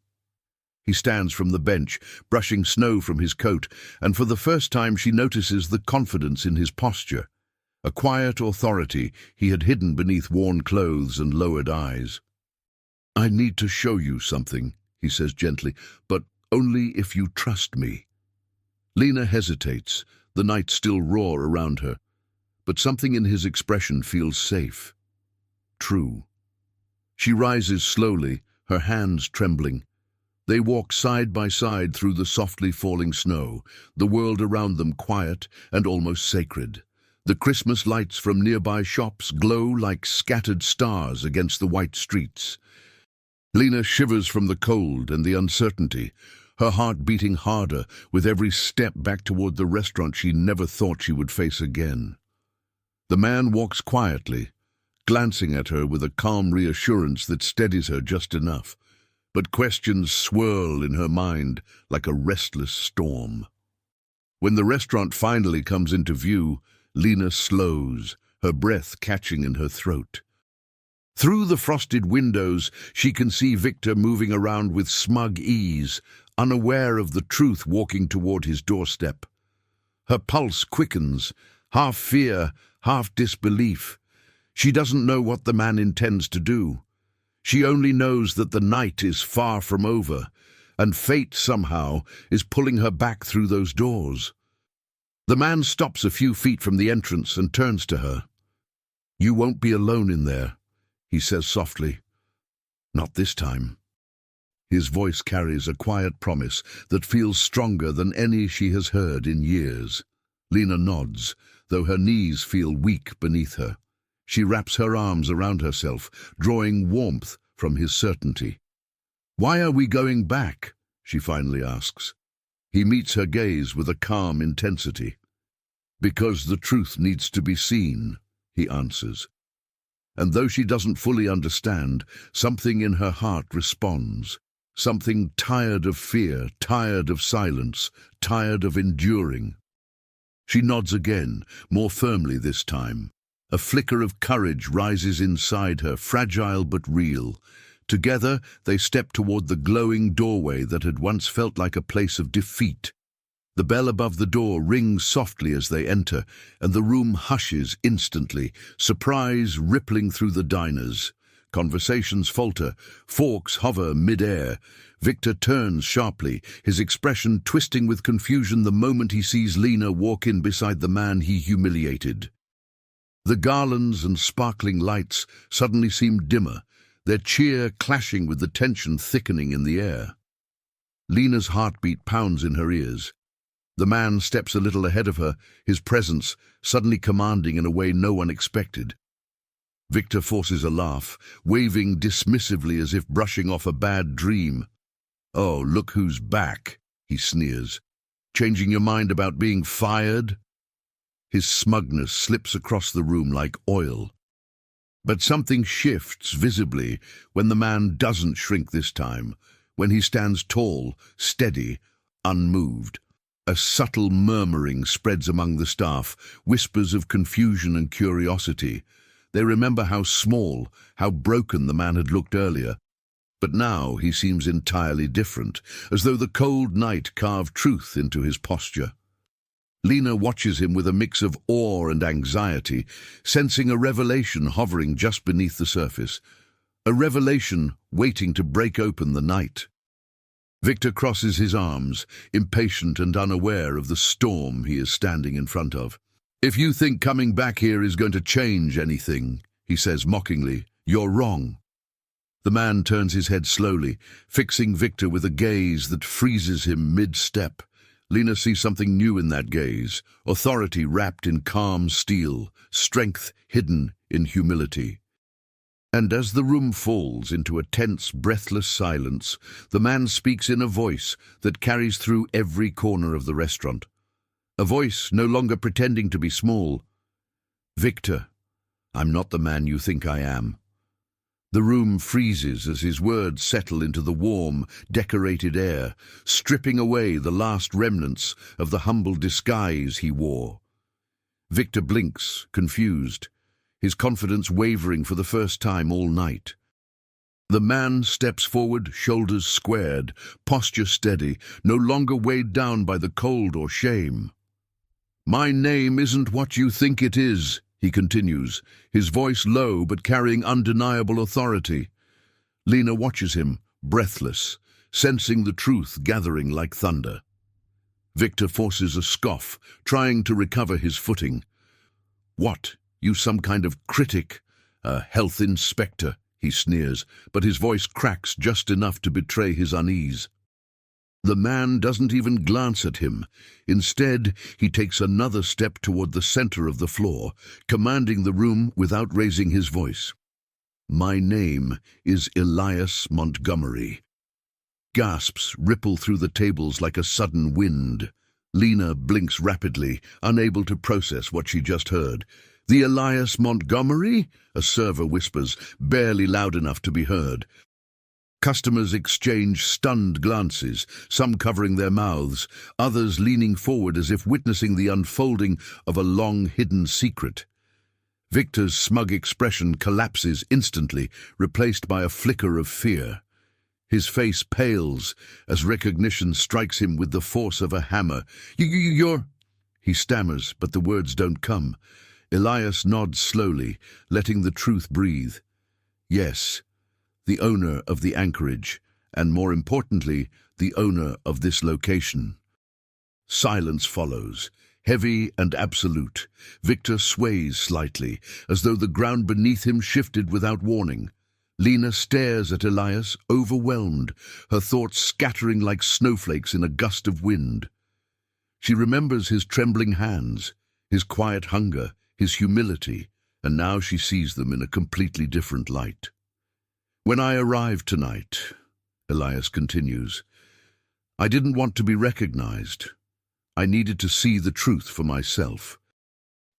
He stands from the bench, brushing snow from his coat, and for the first time she notices the confidence in his posture, a quiet authority he had hidden beneath worn clothes and lowered eyes. "I need to show you something," he says gently, "but only if you trust me." Lena hesitates, the night still raw around her, but something in his expression feels safe, true. She rises slowly, her hands trembling. They walk side by side through the softly falling snow, the world around them quiet and almost sacred. The Christmas lights from nearby shops glow like scattered stars against the white streets. Lena shivers from the cold and the uncertainty, her heart beating harder with every step back toward the restaurant she never thought she would face again. The man walks quietly, glancing at her with a calm reassurance that steadies her just enough, but questions swirl in her mind like a restless storm. When the restaurant finally comes into view, Lena slows, her breath catching in her throat. Through the frosted windows, she can see Victor moving around with smug ease, unaware of the truth walking toward his doorstep. Her pulse quickens, half fear, half disbelief. She doesn't know what the man intends to do. She only knows that the night is far from over, and fate somehow is pulling her back through those doors. The man stops a few feet from the entrance and turns to her. "You won't be alone in there," he says softly. "Not this time." His voice carries a quiet promise that feels stronger than any she has heard in years. Lena nods, though her knees feel weak beneath her. She wraps her arms around herself, drawing warmth from his certainty. "Why are we going back?" she finally asks. He meets her gaze with a calm intensity. "Because the truth needs to be seen," he answers. And though she doesn't fully understand, something in her heart responds. Something tired of fear, tired of silence, tired of enduring. She nods again, more firmly this time. A flicker of courage rises inside her, fragile but real. Together, they step toward the glowing doorway that had once felt like a place of defeat. The bell above the door rings softly as they enter, and the room hushes instantly, surprise rippling through the diners. Conversations falter, forks hover mid-air. Victor turns sharply, his expression twisting with confusion the moment he sees Lena walk in beside the man he humiliated. The garlands and sparkling lights suddenly seem dimmer, their cheer clashing with the tension thickening in the air. Lena's heartbeat pounds in her ears. The man steps a little ahead of her, his presence suddenly commanding in a way no one expected. Victor forces a laugh, waving dismissively as if brushing off a bad dream. "Oh, look who's back," he sneers. "Changing your mind about being fired?" His smugness slips across the room like oil. But something shifts visibly when the man doesn't shrink this time, when he stands tall, steady, unmoved. A subtle murmuring spreads among the staff, whispers of confusion and curiosity. They remember how small, how broken the man had looked earlier. But now he seems entirely different, as though the cold night carved truth into his posture. Lena watches him with a mix of awe and anxiety, sensing a revelation hovering just beneath the surface. A revelation waiting to break open the night. Victor crosses his arms, impatient and unaware of the storm he is standing in front of. "If you think coming back here is going to change anything," he says mockingly, "you're wrong." The man turns his head slowly, fixing Victor with a gaze that freezes him mid-step. Lena sees something new in that gaze, authority wrapped in calm steel, strength hidden in humility. And as the room falls into a tense, breathless silence, the man speaks in a voice that carries through every corner of the restaurant. A voice no longer pretending to be small. "Victor, I'm not the man you think I am." The room freezes as his words settle into the warm, decorated air, stripping away the last remnants of the humble disguise he wore. Victor blinks, confused, his confidence wavering for the first time all night. The man steps forward, shoulders squared, posture steady, no longer weighed down by the cold or shame. "My name isn't what you think it is," he continues, his voice low but carrying undeniable authority. Lena watches him, breathless, sensing the truth gathering like thunder. Victor forces a scoff, trying to recover his footing. "What, you some kind of critic? A health inspector?" he sneers, but his voice cracks just enough to betray his unease. The man doesn't even glance at him. Instead, he takes another step toward the center of the floor, commanding the room without raising his voice. "My name is Elias Montgomery." Gasps ripple through the tables like a sudden wind. Lena blinks rapidly, unable to process what she just heard. "The Elias Montgomery?" a server whispers, barely loud enough to be heard. Customers exchange stunned glances, some covering their mouths, others leaning forward as if witnessing the unfolding of a long-hidden secret. Victor's smug expression collapses instantly, replaced by a flicker of fear. His face pales as recognition strikes him with the force of a hammer. You're... He stammers, but the words don't come. Elias nods slowly, letting the truth breathe. Yes, the owner of the anchorage, and more importantly, the owner of this location. Silence follows, heavy and absolute. Victor sways slightly, as though the ground beneath him shifted without warning. Lena stares at Elias, overwhelmed, her thoughts scattering like snowflakes in a gust of wind. She remembers his trembling hands, his quiet hunger, his humility, and now she sees them in a completely different light. When I arrived tonight, Elias continues, I didn't want to be recognized. I needed to see the truth for myself.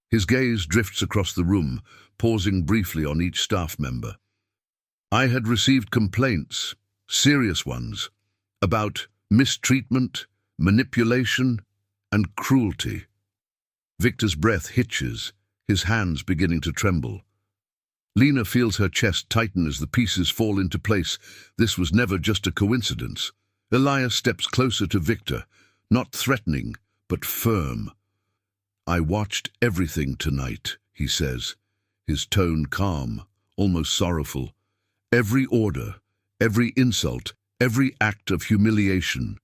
His gaze drifts across the room, pausing briefly on each staff member. I had received complaints, serious ones, about mistreatment, manipulation, and cruelty. Victor's breath hitches, his hands beginning to tremble. Lena feels her chest tighten as the pieces fall into place. This was never just a coincidence. Elias steps closer to Victor, not threatening, but firm. I watched everything tonight, he says, his tone calm, almost sorrowful. Every order, every insult, every act of humiliation.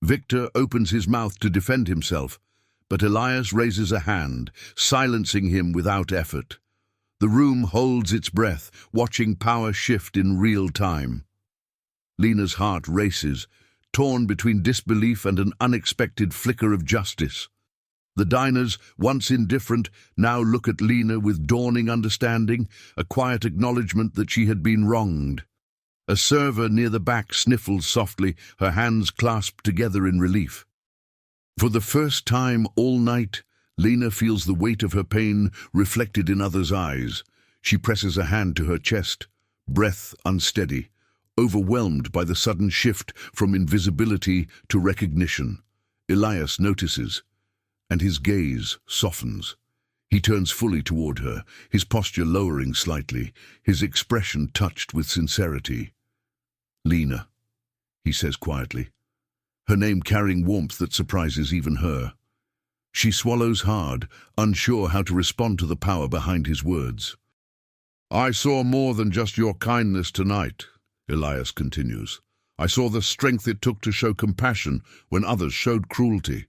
Victor opens his mouth to defend himself, but Elias raises a hand, silencing him without effort. The room holds its breath, watching power shift in real time. Lena's heart races, torn between disbelief and an unexpected flicker of justice. The diners, once indifferent, now look at Lena with dawning understanding, a quiet acknowledgement that she had been wronged. A server near the back sniffles softly, her hands clasped together in relief. For the first time all night, Lena feels the weight of her pain reflected in others' eyes. She presses a hand to her chest, breath unsteady, overwhelmed by the sudden shift from invisibility to recognition. Elias notices, and his gaze softens. He turns fully toward her, his posture lowering slightly, his expression touched with sincerity. Lena, he says quietly, her name carrying warmth that surprises even her. She swallows hard, unsure how to respond to the power behind his words. I saw more than just your kindness tonight, Elias continues. I saw the strength it took to show compassion when others showed cruelty.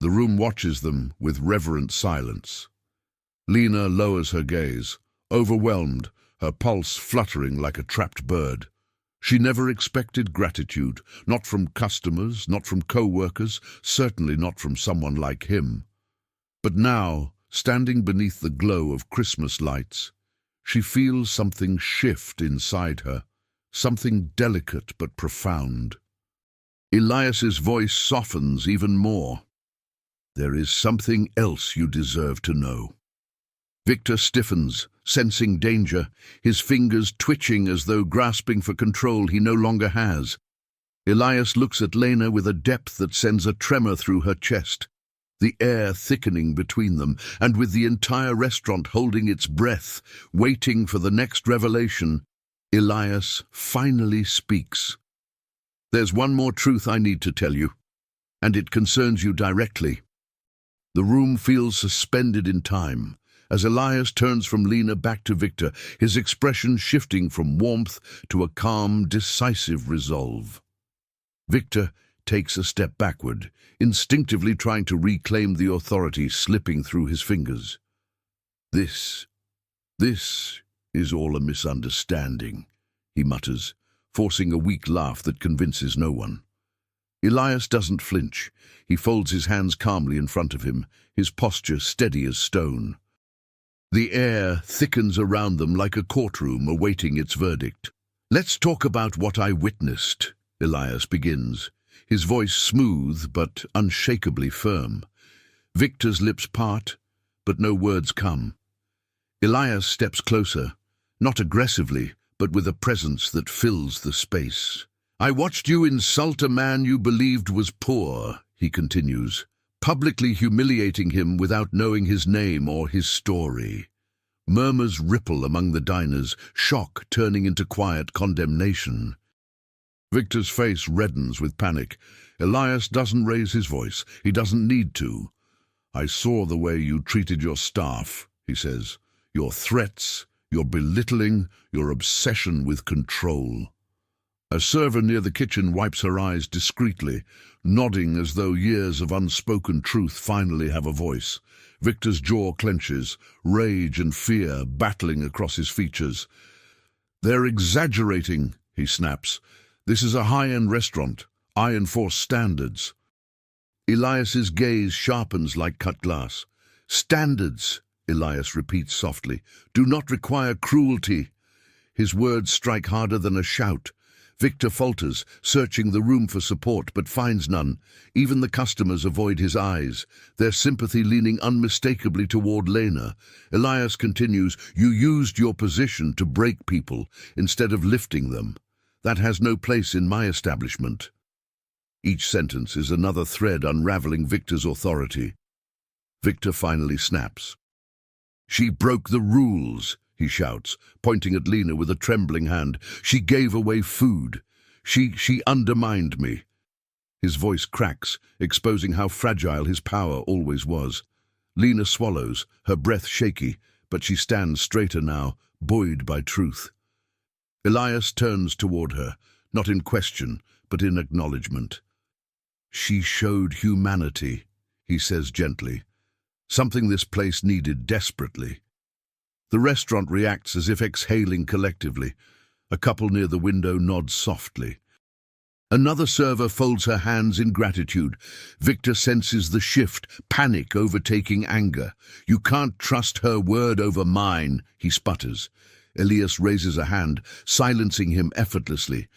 The room watches them with reverent silence. Lena lowers her gaze, overwhelmed, her pulse fluttering like a trapped bird. She never expected gratitude, not from customers, not from co-workers, certainly not from someone like him. But now, standing beneath the glow of Christmas lights, she feels something shift inside her, something delicate but profound. Elias's voice softens even more. There is something else you deserve to know. Victor stiffens, sensing danger, his fingers twitching as though grasping for control he no longer has. Elias looks at Lena with a depth that sends a tremor through her chest, the air thickening between them, and with the entire restaurant holding its breath, waiting for the next revelation, Elias finally speaks. There's one more truth I need to tell you, and it concerns you directly. The room feels suspended in time, as Elias turns from Lena back to Victor, his expression shifting from warmth to a calm, decisive resolve. Victor takes a step backward, instinctively trying to reclaim the authority slipping through his fingers. This is all a misunderstanding, he mutters, forcing a weak laugh that convinces no one. Elias doesn't flinch. He folds his hands calmly in front of him, his posture steady as stone. The air thickens around them like a courtroom awaiting its verdict. Let's talk about what I witnessed, Elias begins, his voice smooth but unshakably firm. Victor's lips part, but no words come. Elias steps closer, not aggressively, but with a presence that fills the space. I watched you insult a man you believed was poor, he continues, publicly humiliating him without knowing his name or his story. Murmurs ripple among the diners, shock turning into quiet condemnation. Victor's face reddens with panic. Elias doesn't raise his voice. He doesn't need to. "I saw the way you treated your staff," he says. "Your threats, your belittling, your obsession with control." A server near the kitchen wipes her eyes discreetly, nodding as though years of unspoken truth finally have a voice. Victor's jaw clenches, rage and fear battling across his features. "They're exaggerating," he snaps. "This is a high-end restaurant. I enforce standards." Elias's gaze sharpens like cut glass. "Standards," Elias repeats softly, "do not require cruelty." His words strike harder than a shout. Victor falters, searching the room for support, but finds none. Even the customers avoid his eyes, their sympathy leaning unmistakably toward Lena. Elias continues, "You used your position to break people instead of lifting them. That has no place in my establishment." Each sentence is another thread unraveling Victor's authority. Victor finally snaps. "She broke the rules," he shouts, pointing at Lena with a trembling hand. "She gave away food. She undermined me." His voice cracks, exposing how fragile his power always was. Lena swallows, her breath shaky, but she stands straighter now, buoyed by truth. Elias turns toward her, not in question, but in acknowledgement. "She showed humanity," he says gently. "Something this place needed desperately." The restaurant reacts as if exhaling collectively. A couple near the window nods softly. Another server folds her hands in gratitude. Victor senses the shift, panic overtaking anger. "You can't trust her word over mine," he sputters. Elias raises a hand, silencing him effortlessly.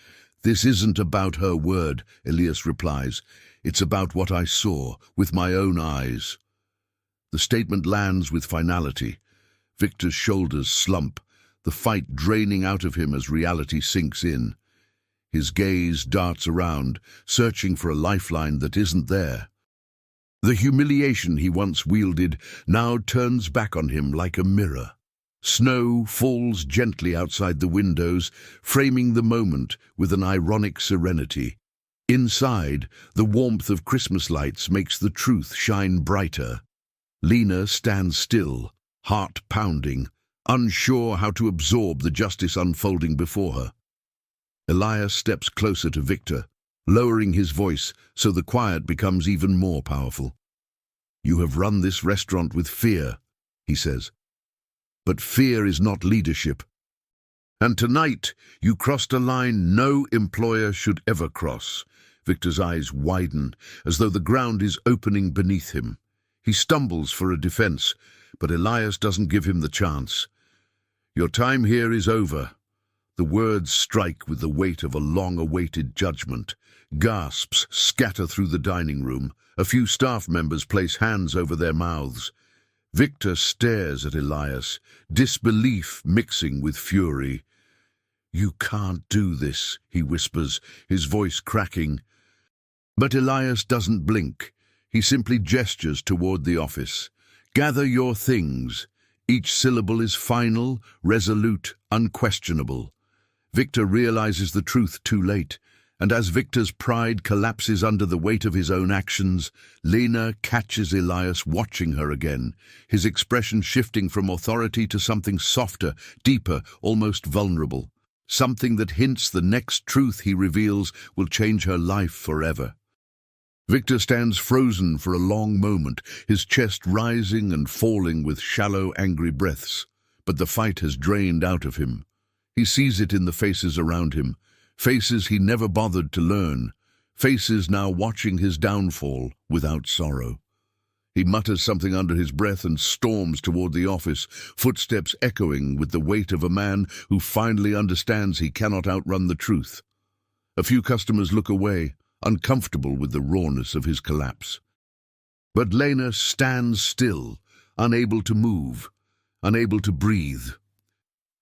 "This isn't about her word," Elias replies. "It's about what I saw, with my own eyes." The statement lands with finality. Victor's shoulders slump, the fight draining out of him as reality sinks in. His gaze darts around, searching for a lifeline that isn't there. The humiliation he once wielded now turns back on him like a mirror. Snow falls gently outside the windows, framing the moment with an ironic serenity. Inside, the warmth of Christmas lights makes the truth shine brighter. Lena stands still, heart pounding, unsure how to absorb the justice unfolding before her. Elias steps closer to Victor, lowering his voice so the quiet becomes even more powerful. "You have run this restaurant with fear," he says. "But fear is not leadership. And tonight you crossed a line no employer should ever cross." Victor's eyes widen, as though the ground is opening beneath him. He stumbles for a defense, but Elias doesn't give him the chance. "Your time here is over." The words strike with the weight of a long-awaited judgment. Gasps scatter through the dining room. A few staff members place hands over their mouths. Victor stares at Elias, disbelief mixing with fury. "You can't do this," he whispers, his voice cracking. But Elias doesn't blink. He simply gestures toward the office. "Gather your things." Each syllable is final, resolute, unquestionable. Victor realizes the truth too late, and as Victor's pride collapses under the weight of his own actions, Lena catches Elias watching her again, his expression shifting from authority to something softer, deeper, almost vulnerable. Something that hints the next truth he reveals will change her life forever. Victor stands frozen for a long moment, his chest rising and falling with shallow, angry breaths. But the fight has drained out of him. He sees it in the faces around him, faces he never bothered to learn, faces now watching his downfall without sorrow. He mutters something under his breath and storms toward the office, footsteps echoing with the weight of a man who finally understands he cannot outrun the truth. A few customers look away, uncomfortable with the rawness of his collapse. But Lena stands still, unable to move, unable to breathe.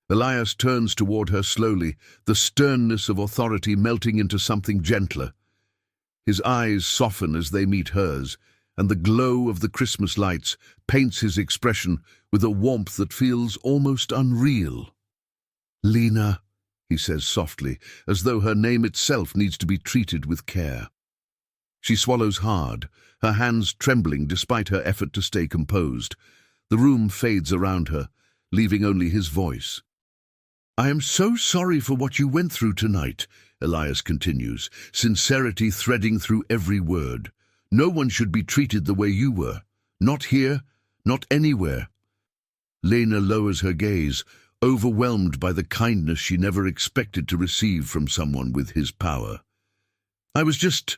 Elias turns toward her slowly, the sternness of authority melting into something gentler. His eyes soften as they meet hers, and the glow of the Christmas lights paints his expression with a warmth that feels almost unreal. "Lena," he says softly, as though her name itself needs to be treated with care. She swallows hard, her hands trembling despite her effort to stay composed. The room fades around her, leaving only his voice. "I am so sorry for what you went through tonight," Elias continues, sincerity threading through every word. "No one should be treated the way you were. Not here, not anywhere." Lena lowers her gaze, overwhelmed by the kindness she never expected to receive from someone with his power. "I was just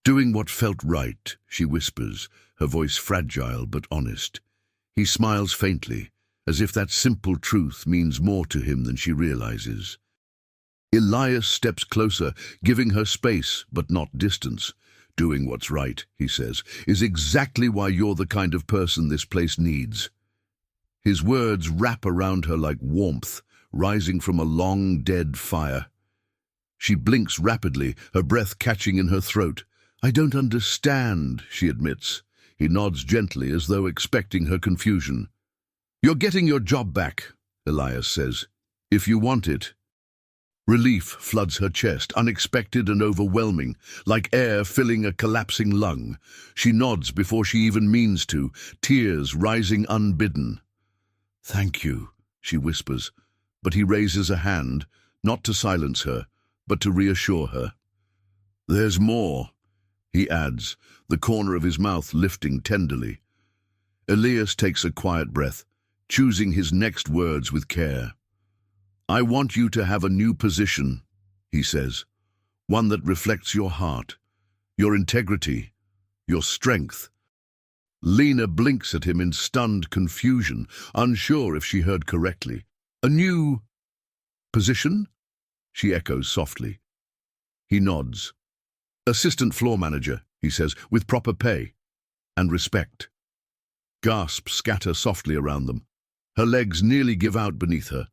doing what felt right," she whispers, her voice fragile but honest. He smiles faintly, as if that simple truth means more to him than she realizes. Elias steps closer, giving her space but not distance. "Doing what's right," he says, "is exactly why you're the kind of person this place needs." His words wrap around her like warmth, rising from a long, dead fire. She blinks rapidly, her breath catching in her throat. "I don't understand," she admits. He nods gently, as though expecting her confusion. "You're getting your job back," Elias says, "if you want it." Relief floods her chest, unexpected and overwhelming, like air filling a collapsing lung. She nods before she even means to, tears rising unbidden. "Thank you," she whispers, but he raises a hand, not to silence her, but to reassure her. "There's more," he adds, the corner of his mouth lifting tenderly. Elias takes a quiet breath, choosing his next words with care. "I want you to have a new position," he says, "one that reflects your heart, your integrity, your strength." Lena blinks at him in stunned confusion, unsure if she heard correctly. "A new position?" she echoes softly. He nods. "Assistant floor manager," he says, "with proper pay and respect." Gasps scatter softly around them. Her legs nearly give out beneath her.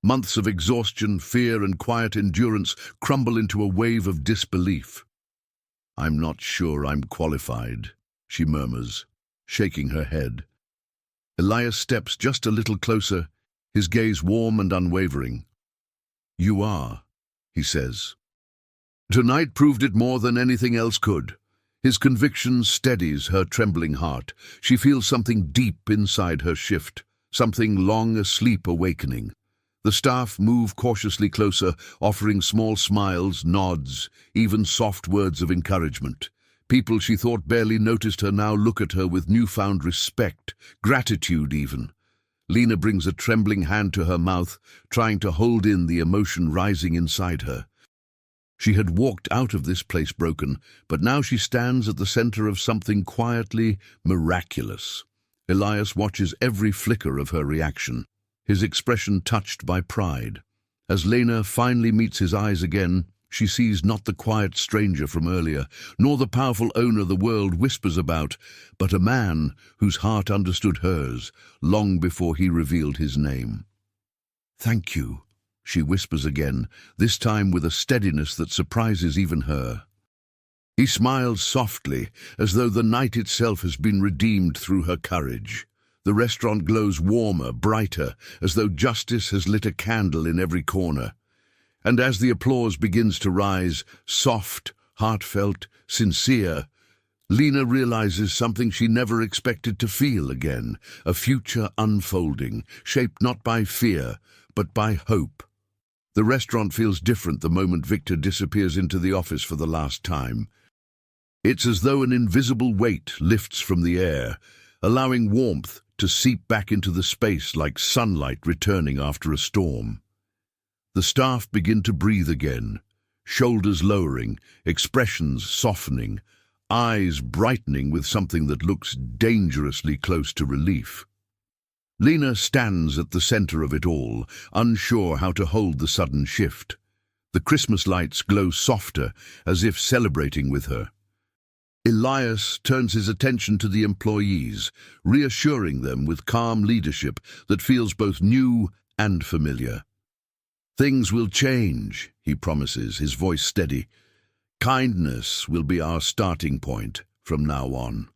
Months of exhaustion, fear, and quiet endurance crumble into a wave of disbelief. "I'm not sure I'm qualified," she murmurs, shaking her head. Elias steps just a little closer, his gaze warm and unwavering. "You are," he says. Tonight proved it more than anything else could. His conviction steadies her trembling heart. She feels something deep inside her shift, something long asleep awakening. The staff move cautiously closer, offering small smiles, nods, even soft words of encouragement. People she thought barely noticed her now look at her with newfound respect, gratitude even. Lena brings a trembling hand to her mouth, trying to hold in the emotion rising inside her. She had walked out of this place broken, but now she stands at the center of something quietly miraculous. Elias watches every flicker of her reaction, his expression touched by pride. As Lena finally meets his eyes again, she sees not the quiet stranger from earlier, nor the powerful owner the world whispers about, but a man whose heart understood hers long before he revealed his name. "Thank you," she whispers again, this time with a steadiness that surprises even her. He smiles softly, as though the night itself has been redeemed through her courage. The restaurant glows warmer, brighter, as though justice has lit a candle in every corner. And as the applause begins to rise, soft, heartfelt, sincere, Lena realizes something she never expected to feel again, a future unfolding, shaped not by fear, but by hope. The restaurant feels different the moment Victor disappears into the office for the last time. It's as though an invisible weight lifts from the air, allowing warmth to seep back into the space like sunlight returning after a storm. The staff begin to breathe again, shoulders lowering, expressions softening, eyes brightening with something that looks dangerously close to relief. Lena stands at the center of it all, unsure how to hold the sudden shift. The Christmas lights glow softer, as if celebrating with her. Elias turns his attention to the employees, reassuring them with calm leadership that feels both new and familiar. "Things will change," he promises, his voice steady. "Kindness will be our starting point from now on."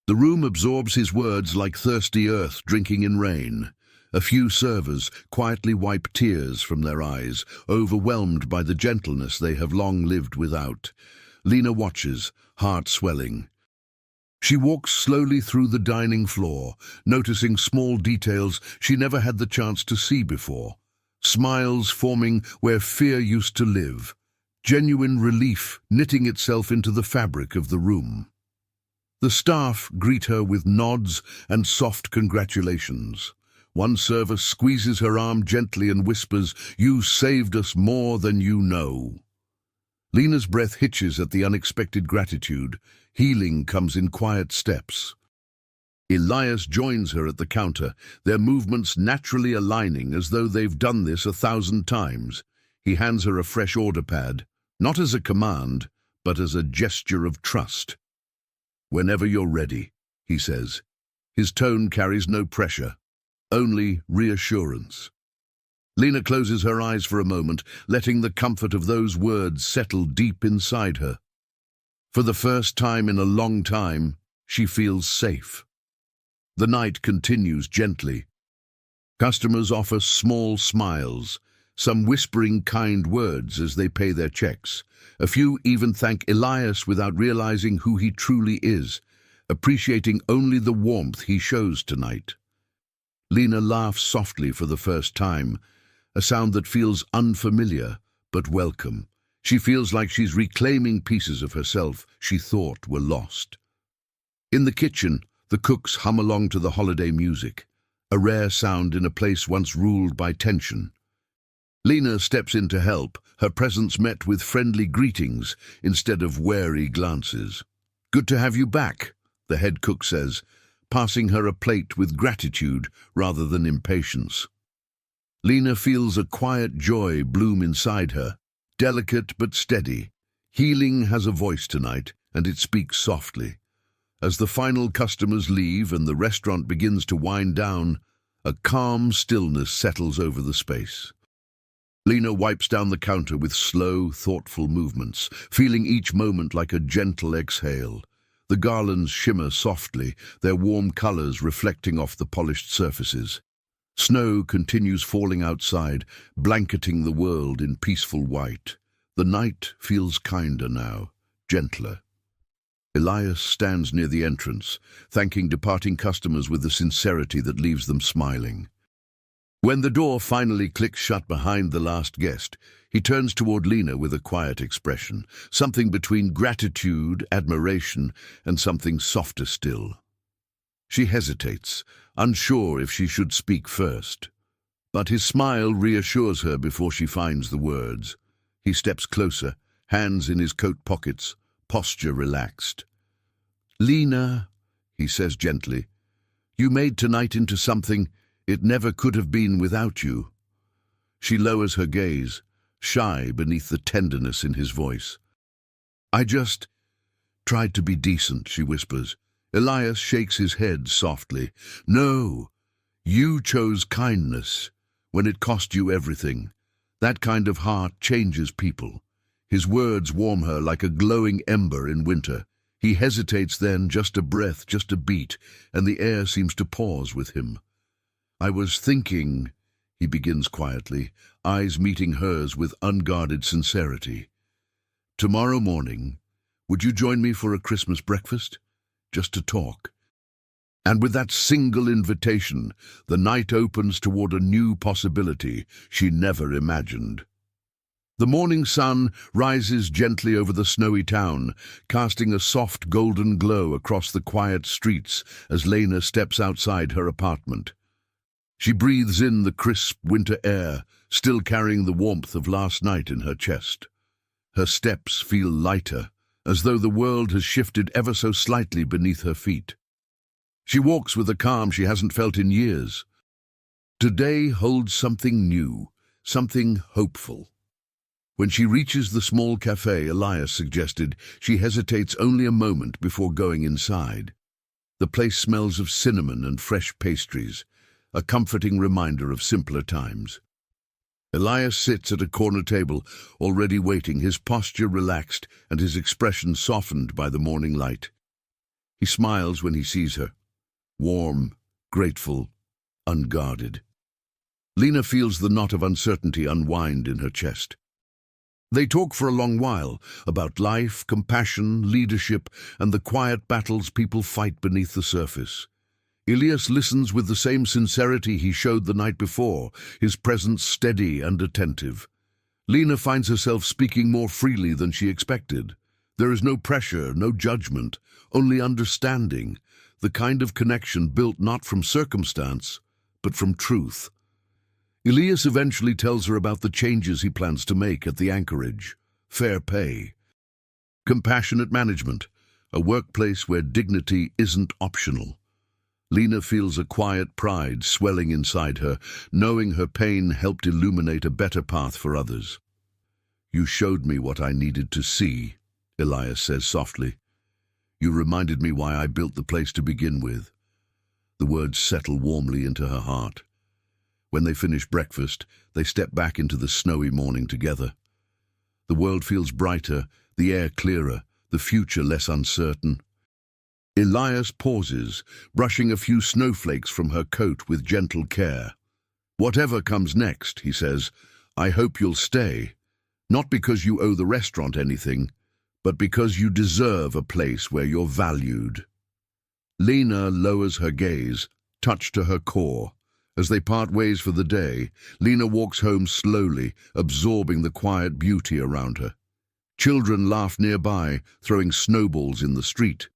The room absorbs his words like thirsty earth drinking in rain. A few servers quietly wipe tears from their eyes, overwhelmed by the gentleness they have long lived without. Lena watches, heart swelling. She walks slowly through the dining floor, noticing small details she never had the chance to see before. Smiles forming where fear used to live. Genuine relief knitting itself into the fabric of the room. The staff greet her with nods and soft congratulations. One server squeezes her arm gently and whispers, "You saved us more than you know." Lena's breath hitches at the unexpected gratitude. Healing comes in quiet steps. Elias joins her at the counter, their movements naturally aligning as though they've done this 1,000 times. He hands her a fresh order pad, not as a command, but as a gesture of trust. "Whenever you're ready," he says. His tone carries no pressure, only reassurance. Lena closes her eyes for a moment, letting the comfort of those words settle deep inside her. For the first time in a long time, she feels safe. The night continues gently. Customers offer small smiles, some whispering kind words as they pay their checks. A few even thank Elias without realizing who he truly is, appreciating only the warmth he shows tonight. Lena laughs softly for the first time, a sound that feels unfamiliar but welcome. She feels like she's reclaiming pieces of herself she thought were lost. In the kitchen, the cooks hum along to the holiday music, a rare sound in a place once ruled by tension. Lena steps in to help, her presence met with friendly greetings instead of wary glances. "Good to have you back," the head cook says, passing her a plate with gratitude rather than impatience. Lena feels a quiet joy bloom inside her, delicate but steady. Healing has a voice tonight, and it speaks softly. As the final customers leave and the restaurant begins to wind down, a calm stillness settles over the space. Lena wipes down the counter with slow, thoughtful movements, feeling each moment like a gentle exhale. The garlands shimmer softly, their warm colors reflecting off the polished surfaces. Snow continues falling outside, blanketing the world in peaceful white. The night feels kinder now, gentler. Elias stands near the entrance, thanking departing customers with a sincerity that leaves them smiling. When the door finally clicks shut behind the last guest, he turns toward Lena with a quiet expression, something between gratitude, admiration, and something softer still. She hesitates, unsure if she should speak first. But his smile reassures her before she finds the words. He steps closer, hands in his coat pockets, posture relaxed. "Lena," he says gently, "you made tonight into something it never could have been without you." She lowers her gaze, shy beneath the tenderness in his voice. "I just tried to be decent," she whispers. Elias shakes his head softly. "No, you chose kindness when it cost you everything. That kind of heart changes people." His words warm her like a glowing ember in winter. He hesitates then, just a breath, just a beat, and the air seems to pause with him. "I was thinking," he begins quietly, eyes meeting hers with unguarded sincerity. "Tomorrow morning, would you join me for a Christmas breakfast? Just to talk." And with that single invitation, the night opens toward a new possibility she never imagined. The morning sun rises gently over the snowy town, casting a soft golden glow across the quiet streets as Lena steps outside her apartment. She breathes in the crisp winter air, still carrying the warmth of last night in her chest. Her steps feel lighter, as though the world has shifted ever so slightly beneath her feet. She walks with a calm she hasn't felt in years. Today holds something new, something hopeful. When she reaches the small cafe Elias suggested, she hesitates only a moment before going inside. The place smells of cinnamon and fresh pastries, a comforting reminder of simpler times. Elias sits at a corner table, already waiting, his posture relaxed and his expression softened by the morning light. He smiles when he sees her, warm, grateful, unguarded. Lena feels the knot of uncertainty unwind in her chest. They talk for a long while about life, compassion, leadership, and the quiet battles people fight beneath the surface. Elias listens with the same sincerity he showed the night before, his presence steady and attentive. Lena finds herself speaking more freely than she expected. There is no pressure, no judgment, only understanding, the kind of connection built not from circumstance, but from truth. Elias eventually tells her about the changes he plans to make at the anchorage. Fair pay, compassionate management, a workplace where dignity isn't optional. Lena feels a quiet pride swelling inside her, knowing her pain helped illuminate a better path for others. "You showed me what I needed to see," Elias says softly. "You reminded me why I built the place to begin with." The words settle warmly into her heart. When they finish breakfast, they step back into the snowy morning together. The world feels brighter, the air clearer, the future less uncertain. Elias pauses, brushing a few snowflakes from her coat with gentle care. "Whatever comes next," he says, "I hope you'll stay. Not because you owe the restaurant anything, but because you deserve a place where you're valued." Lena lowers her gaze, touched to her core. As they part ways for the day, Lena walks home slowly, absorbing the quiet beauty around her. Children laugh nearby, throwing snowballs in the street.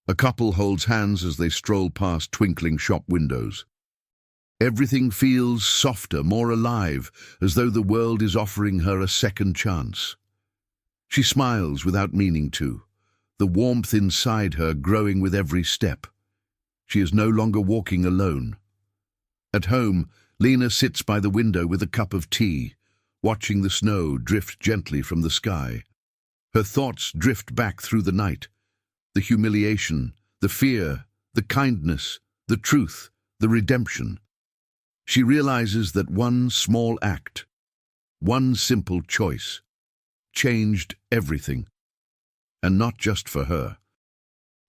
A couple holds hands as they stroll past twinkling shop windows. Everything feels softer, more alive, as though the world is offering her a second chance. She smiles without meaning to, the warmth inside her growing with every step. She is no longer walking alone. At home, Lena sits by the window with a cup of tea, watching the snow drift gently from the sky. Her thoughts drift back through the night. The humiliation, the fear, the kindness, the truth, the redemption. She realizes that one small act, one simple choice, changed everything. And not just for her.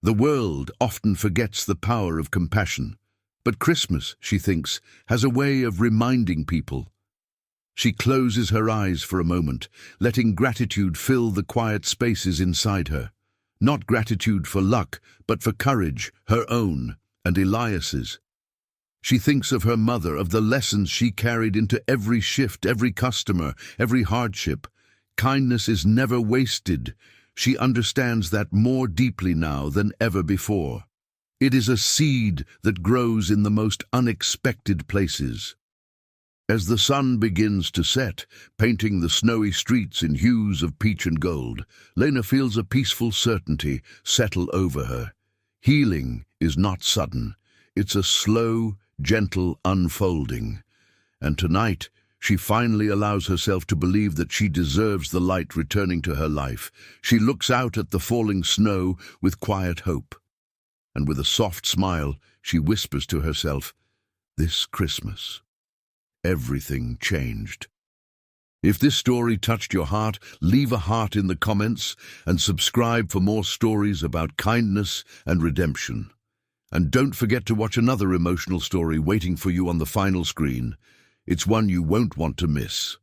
The world often forgets the power of compassion. But Christmas, she thinks, has a way of reminding people. She closes her eyes for a moment, letting gratitude fill the quiet spaces inside her. Not gratitude for luck, but for courage, her own and Elias's. She thinks of her mother, of the lessons she carried into every shift, every customer, every hardship. Kindness is never wasted. She understands that more deeply now than ever before. It is a seed that grows in the most unexpected places. As the sun begins to set, painting the snowy streets in hues of peach and gold, Lena feels a peaceful certainty settle over her. Healing is not sudden. It's a slow, gentle unfolding. And tonight, she finally allows herself to believe that she deserves the light returning to her life. She looks out at the falling snow with quiet hope. And with a soft smile, she whispers to herself, "This Christmas, everything changed." If this story touched your heart, leave a heart in the comments and subscribe for more stories about kindness and redemption. And don't forget to watch another emotional story waiting for you on the final screen. It's one you won't want to miss.